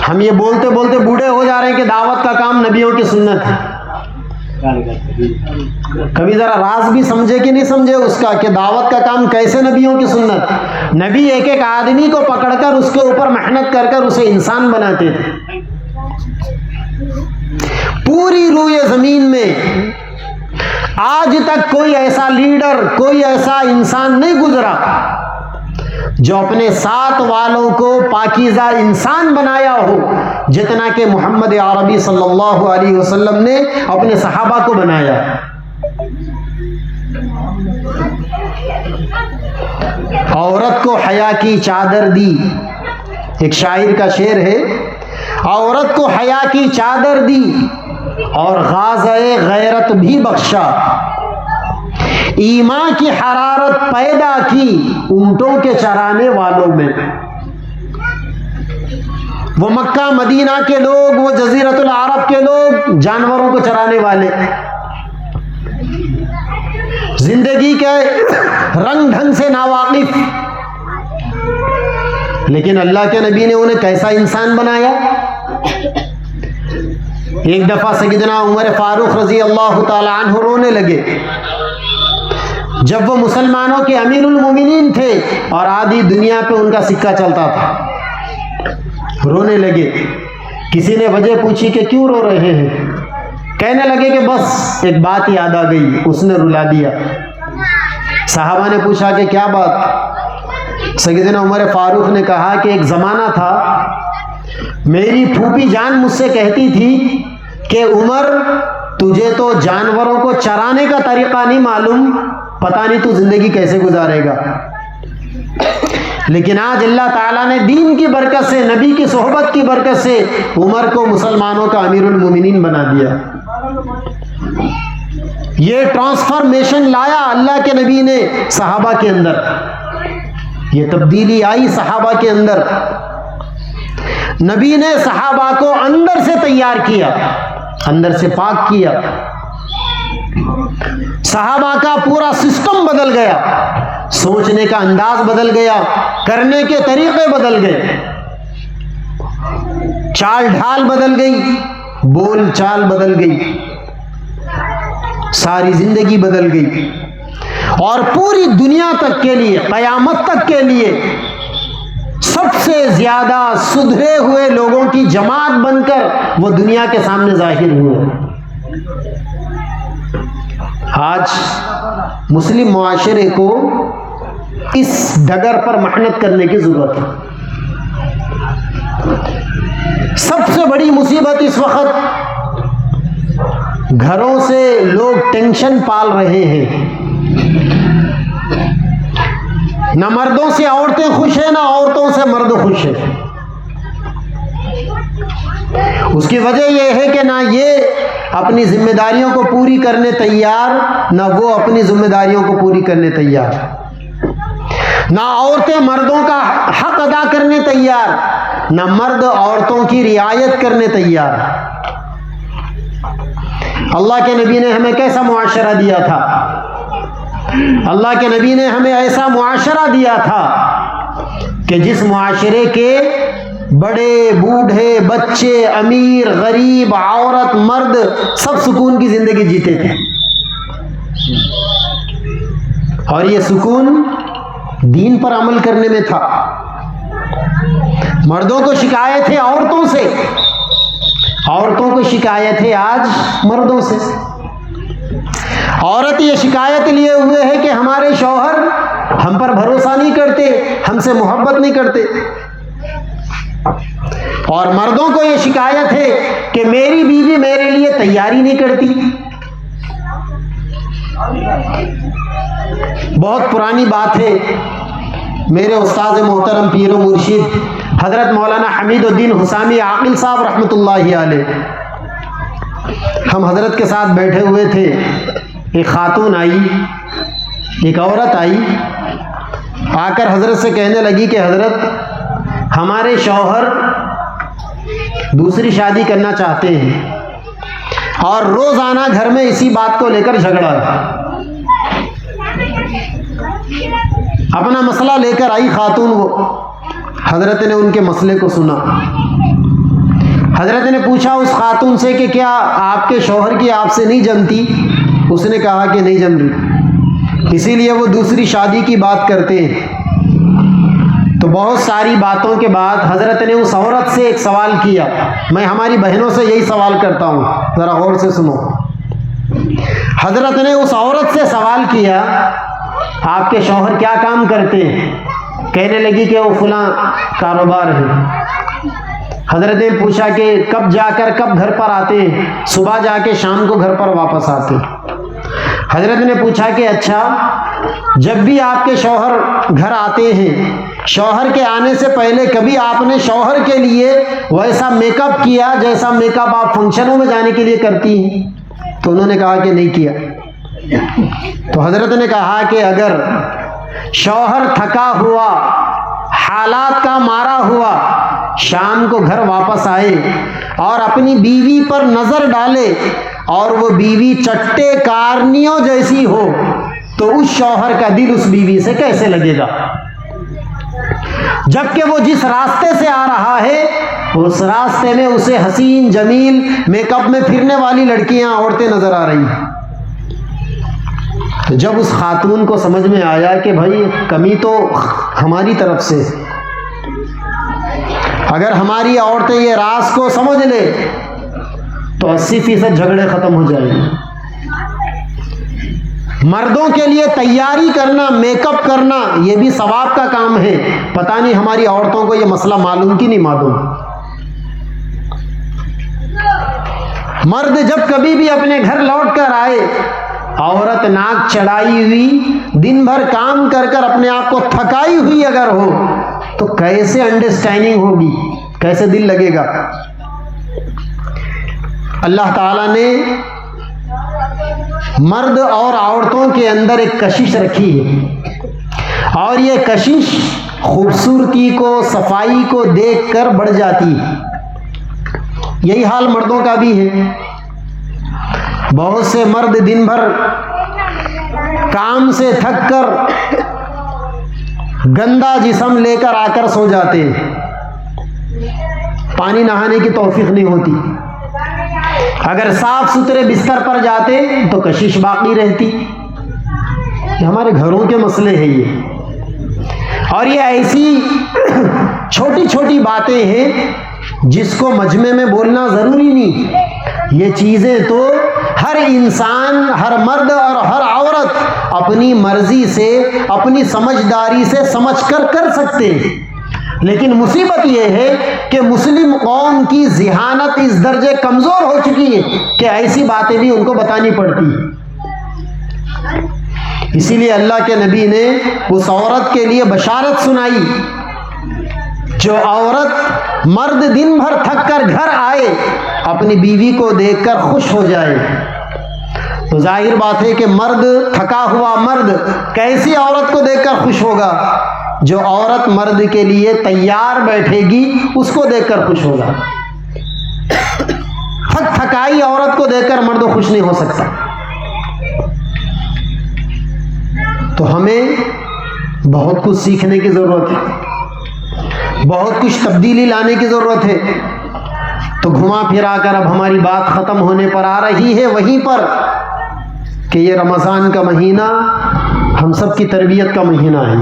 ہم یہ بولتے بولتے بوڑھے ہو جا رہے ہیں کہ دعوت کا کام نبیوں کی سنت ہے۔ کبھی ذرا راز بھی سمجھے کہ نہیں سمجھے اس کا، کہ دعوت کا کام کیسے نبیوں کی سنت؟ نبی ایک ایک آدمی کو پکڑ کر اس کے اوپر محنت کر کر اسے انسان بناتے تھے۔ پوری روئے زمین میں آج تک کوئی ایسا لیڈر، کوئی ایسا انسان نہیں گزرا جو اپنے ساتھ والوں کو پاکیزہ انسان بنایا ہو، جتنا کہ محمد عربی صلی اللہ علیہ وسلم نے اپنے صحابہ کو بنایا۔ عورت کو حیا کی چادر دی، ایک شاعر کا شعر ہے، عورت کو حیا کی چادر دی، اور غازۂ غیرت بھی بخشا، ایمان کی حرارت پیدا کی اونٹوں کے چرانے والوں میں۔ وہ مکہ مدینہ کے لوگ، وہ جزیرۃ العرب کے لوگ جانوروں کو چرانے والے، زندگی کے رنگ ڈھنگ سے ناواقف، لیکن اللہ کے نبی نے انہیں کیسا انسان بنایا۔ ایک دفعہ سیدنا عمر فاروق رضی اللہ تعالی عنہ رونے لگے جب وہ مسلمانوں کے امیر المومنین تھے اور آدھی دنیا پہ ان کا سکہ چلتا تھا، رونے لگے۔ کسی نے وجہ پوچھی کہ کیوں رو رہے ہیں؟ کہنے لگے کہ بس ایک بات یاد آ گئی، اس نے رلا دیا۔ صحابہ نے پوچھا کہ کیا بات؟ سیدنا عمر فاروق نے کہا کہ ایک زمانہ تھا، میری پھوپھی جان مجھ سے کہتی تھی کہ عمر تجھے تو جانوروں کو چرانے کا طریقہ نہیں معلوم، پتہ نہیں تو زندگی کیسے گزارے گا۔ لیکن آج اللہ تعالیٰ نے دین کی برکت سے، نبی کی صحبت کی برکت سے عمر کو مسلمانوں کا امیر المومنین بنا دیا۔ یہ ٹرانسفارمیشن لایا اللہ کے نبی نے صحابہ کے اندر، یہ تبدیلی آئی صحابہ کے اندر۔ نبی نے صحابہ کو اندر سے تیار کیا، اندر سے پاک کیا۔ صحابہ کا پورا سسٹم بدل گیا، سوچنے کا انداز بدل گیا، کرنے کے طریقے بدل گئے، چال ڈھال بدل گئی، بول چال بدل گئی، ساری زندگی بدل گئی، اور پوری دنیا تک کے لیے، قیامت تک کے لیے سب سے زیادہ سدھرے ہوئے لوگوں کی جماعت بن کر وہ دنیا کے سامنے ظاہر ہوئے۔ آج مسلم معاشرے کو اس ڈگر پر محنت کرنے کی ضرورت ہے۔ سب سے بڑی مصیبت اس وقت گھروں سے لوگ ٹینشن پال رہے ہیں، نہ مردوں سے عورتیں خوش ہیں، نہ عورتوں سے مرد خوش ہیں۔ اس کی وجہ یہ ہے کہ نہ یہ اپنی ذمہ داریوں کو پوری کرنے تیار، نہ وہ اپنی ذمہ داریوں کو پوری کرنے تیار، نہ عورتیں مردوں کا حق ادا کرنے تیار، نہ مرد عورتوں کی رعایت کرنے تیار۔ اللہ کے نبی نے ہمیں کیسا معاشرہ دیا تھا؟ اللہ کے نبی نے ہمیں ایسا معاشرہ دیا تھا کہ جس معاشرے کے بڑے بوڑھے بچے امیر غریب عورت مرد سب سکون کی زندگی جیتے تھے، اور یہ سکون دین پر عمل کرنے میں تھا۔ مردوں کو شکایت ہے عورتوں سے، عورتوں کو شکایت ہے آج مردوں سے۔ عورت یہ شکایت لیے ہوئے ہے کہ ہمارے شوہر ہم پر بھروسہ نہیں کرتے، ہم سے محبت نہیں کرتے، اور مردوں کو یہ شکایت ہے کہ میری بیوی میرے لیے تیاری نہیں کرتی۔ بہت پرانی بات ہے، میرے استاد محترم پیر و مرشد حضرت مولانا حمید الدین حسامی عاقل صاحب رحمۃ اللہ علیہ، ہم حضرت کے ساتھ بیٹھے ہوئے تھے، ایک خاتون آئی، ایک عورت آئی، آ کر حضرت سے کہنے لگی کہ حضرت ہمارے شوہر دوسری شادی کرنا چاہتے ہیں اور روزانہ گھر میں اسی بات کو لے کر جھگڑا ہے۔ اپنا مسئلہ لے کر آئی خاتون، وہ حضرت نے ان کے مسئلے کو سنا۔ حضرت نے پوچھا اس خاتون سے کہ کیا آپ کے شوہر کی آپ سے نہیں جمتی؟ اس نے کہا کہ نہیں جم رہی، اسی لیے وہ دوسری شادی کی بات کرتے ہیں۔ تو بہت ساری باتوں کے بعد حضرت نے اس عورت سے ایک سوال کیا، میں ہماری بہنوں سے یہی سوال کرتا ہوں، ذرا غور سے سنو۔ حضرت نے اس عورت سے سوال کیا آپ کے شوہر کیا کام کرتے ہیں؟ کہنے لگی کہ وہ فلاں کاروبار ہے۔ حضرت نے پوچھا کہ کب جا کر کب گھر پر آتے ہیں؟ صبح جا کے شام کو گھر پر واپس آتے ہیں۔ حضرت نے پوچھا کہ اچھا جب بھی آپ کے شوہر گھر آتے ہیں، شوہر کے آنے سے پہلے کبھی آپ نے شوہر کے لیے ویسا میک اپ کیا جیسا میک اپ آپ فنکشنوں میں جانے کے لیے کرتی ہیں؟ تو انہوں نے کہا کہ نہیں کیا۔ تو حضرت نے کہا کہ اگر شوہر تھکا ہوا، حالات کا مارا ہوا، شام کو گھر واپس آئے اور اپنی بیوی پر نظر ڈالے اور وہ بیوی چٹے کارنیوں جیسی ہو، تو اس شوہر کا دل اس بیوی سے کیسے لگے گا؟ جبکہ وہ جس راستے سے آ رہا ہے اس راستے میں اسے حسین جمیل میک اپ میں پھرنے والی لڑکیاں، عورتیں نظر آ رہی ہیں۔ تو جب اس خاتون کو سمجھ میں آیا کہ بھائی کمی تو ہماری طرف سے، اگر ہماری عورتیں یہ راز کو سمجھ لے تو 80% جھگڑے ختم ہو جائیں گے۔ مردوں کے لیے تیاری کرنا، میک اپ کرنا، یہ بھی ثواب کا کام ہے۔ پتہ نہیں ہماری عورتوں کو یہ مسئلہ معلوم کی نہیں معلوم۔ مرد جب کبھی بھی اپنے گھر لوٹ کر آئے، عورت ناک چڑھائی ہوئی، دن بھر کام کر کر اپنے آپ کو تھکائی ہوئی اگر ہو تو کیسے انڈرسٹینڈنگ ہوگی، کیسے دل لگے گا؟ اللہ تعالیٰ نے مرد اور عورتوں کے اندر ایک کشش رکھی ہے، اور یہ کشش خوبصورتی کو، صفائی کو دیکھ کر بڑھ جاتی ہے۔ یہی حال مردوں کا بھی ہے۔ بہت سے مرد دن بھر کام سے تھک کر گندا جسم لے کر آ کر سو جاتے ہیں، پانی نہانے کی توفیق نہیں ہوتی۔ اگر صاف ستھرے بستر پر جاتے تو کشش باقی رہتی۔ یہ ہمارے گھروں کے مسئلے ہیں یہ، اور یہ ایسی چھوٹی چھوٹی باتیں ہیں جس کو مجمع میں بولنا ضروری نہیں۔ یہ چیزیں تو ہر انسان، ہر مرد اور ہر عورت اپنی مرضی سے، اپنی سمجھداری سے سمجھ کر کر سکتے ہیں، لیکن مصیبت یہ ہے کہ مسلم قوم کی ذہانت اس درجے کمزور ہو چکی ہے کہ ایسی باتیں بھی ان کو بتانی پڑتی ہیں۔ اسی لیے اللہ کے نبی نے اس عورت کے لیے بشارت سنائی جو عورت، مرد دن بھر تھک کر گھر آئے، اپنی بیوی کو دیکھ کر خوش ہو جائے۔ تو ظاہر بات ہے کہ مرد، تھکا ہوا مرد کیسی عورت کو دیکھ کر خوش ہوگا؟ جو عورت مرد کے لیے تیار بیٹھے گی اس کو دیکھ کر خوش ہوگا۔ تھکائی عورت کو دیکھ کر مرد خوش نہیں ہو سکتا۔ تو ہمیں بہت کچھ سیکھنے کی ضرورت ہے، بہت کچھ تبدیلی لانے کی ضرورت ہے۔ تو گھما پھرا کر اب ہماری بات ختم ہونے پر آ رہی ہے وہیں پر کہ یہ رمضان کا مہینہ ہم سب کی تربیت کا مہینہ ہے،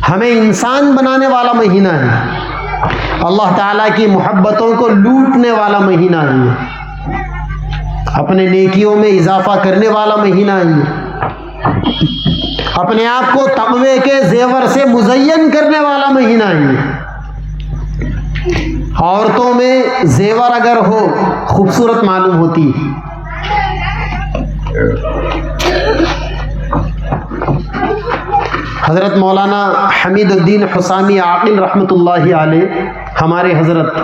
ہمیں انسان بنانے والا مہینہ ہے، اللہ تعالیٰ کی محبتوں کو لوٹنے والا مہینہ ہے، اپنے نیکیوں میں اضافہ کرنے والا مہینہ ہے، اپنے آپ کو تقوی کے زیور سے مزین کرنے والا مہینہ ہے۔ عورتوں میں زیور اگر ہو خوبصورت معلوم ہوتی ہے۔ حضرت مولانا حمید الدین حسامی عاقل رحمۃ اللہ علیہ، ہمارے حضرت،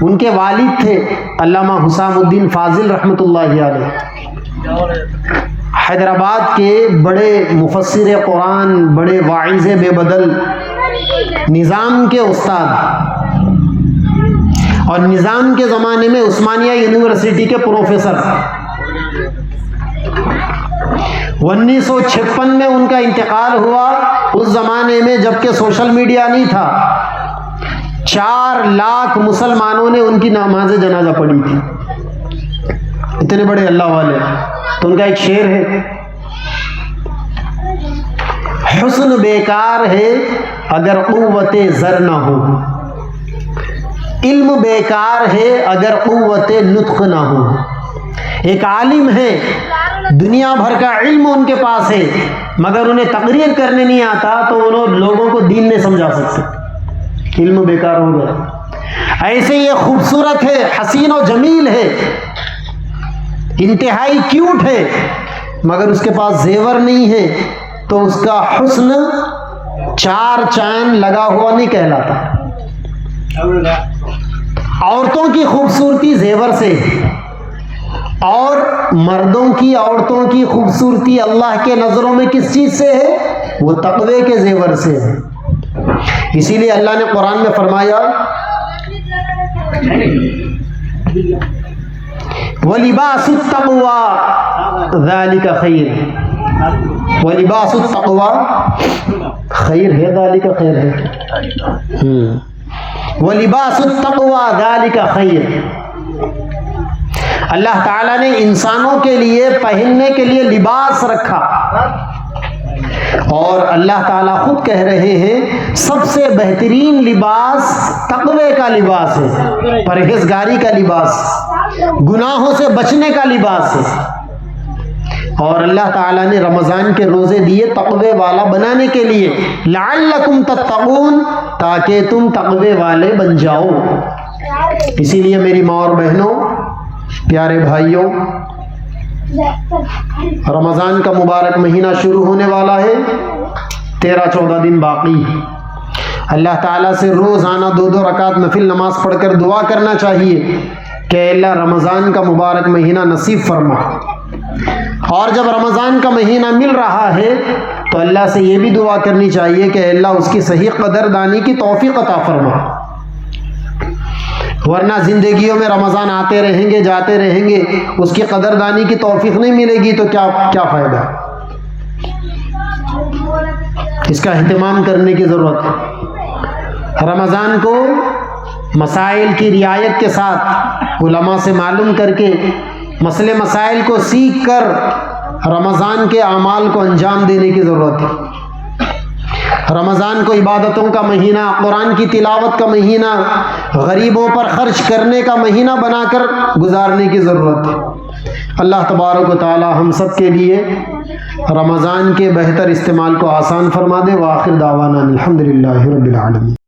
ان کے والد تھے علامہ حسام الدین فاضل رحمۃ اللہ علیہ، حیدرآباد کے بڑے مفسر قرآن، بڑے واعظ بے بدل، نظام کے استاد، اور نظام کے زمانے میں عثمانیہ یونیورسٹی کے پروفیسر۔ 1956 میں ان کا انتقال ہوا، اس زمانے میں جبکہ سوشل میڈیا نہیں تھا۔ 4 لاکھ مسلمانوں نے ان کی نماز جنازہ پڑھی تھی، اتنے بڑے اللہ والے۔ تو ان کا ایک شعر ہے، حسن بیکار ہے اگر قوت زر نہ ہو، علم بیکار ہے اگر قوت نطق نہ ہو۔ ایک عالم ہے، دنیا بھر کا علم ان کے پاس ہے، مگر انہیں تقریر کرنے نہیں آتا تو انہوں لوگوں کو دین نہیں سمجھا سکتے، علم بیکار ہو گیا۔ ایسے یہ خوبصورت ہے، حسین و جمیل ہے، انتہائی کیوٹ ہے، مگر اس کے پاس زیور نہیں ہے تو اس کا حسن 4 چاند لگا ہوا نہیں کہلاتا۔ عورتوں کی خوبصورتی زیور سے ہے، اور مردوں کی عورتوں کی خوبصورتی اللہ کے نظروں میں کس چیز سے ہے؟ وہ تقوی کے زیور سے ہے۔ اسی لیے اللہ نے قرآن میں فرمایا وَلِبَاسُ التَّقْوَى ذَلِكَ خَيْرٌ، وَلِبَاسُ التَّقْوَى خیر ہے، ذَلِكَ خیر ہے، وَلِبَاسُ التَّقْوَى ذَلِكَ خَيْرٌ۔ اللہ تعالیٰ نے انسانوں کے لیے پہننے کے لیے لباس رکھا، اور اللہ تعالیٰ خود کہہ رہے ہیں سب سے بہترین لباس تقوی کا لباس ہے، پرہیزگاری کا لباس، گناہوں سے بچنے کا لباس ہے۔ اور اللہ تعالیٰ نے رمضان کے روزے دیے تقوی والا بنانے کے لیے، لعلکم تتقون، تاکہ تم تقوی والے بن جاؤ۔ اسی لیے میری ماں اور بہنوں، پیارے بھائیوں، رمضان کا مبارک مہینہ شروع ہونے والا ہے، 13-14 دن باقی۔ اللہ تعالیٰ سے روزانہ 2 رکعت نفل نماز پڑھ کر دعا کرنا چاہیے کہ اللہ رمضان کا مبارک مہینہ نصیب فرما، اور جب رمضان کا مہینہ مل رہا ہے تو اللہ سے یہ بھی دعا کرنی چاہیے کہ اللہ اس کی صحیح قدردانی کی توفیق عطا فرما، ورنہ زندگیوں میں رمضان آتے رہیں گے جاتے رہیں گے، اس کی قدردانی کی توفیق نہیں ملے گی تو کیا فائدہ؟ اس کا اہتمام کرنے کی ضرورت ہے۔ رمضان کو مسائل کی رعایت کے ساتھ علماء سے معلوم کر کے مسئلے مسائل کو سیکھ کر رمضان کے اعمال کو انجام دینے کی ضرورت ہے۔ رمضان کو عبادتوں کا مہینہ، قرآن کی تلاوت کا مہینہ، غریبوں پر خرچ کرنے کا مہینہ بنا کر گزارنے کی ضرورت ہے۔ اللہ تبارک و تعالی ہم سب کے لیے رمضان کے بہتر استعمال کو آسان فرما دے۔ وآخر دعوانا الحمدللہ رب العالمین۔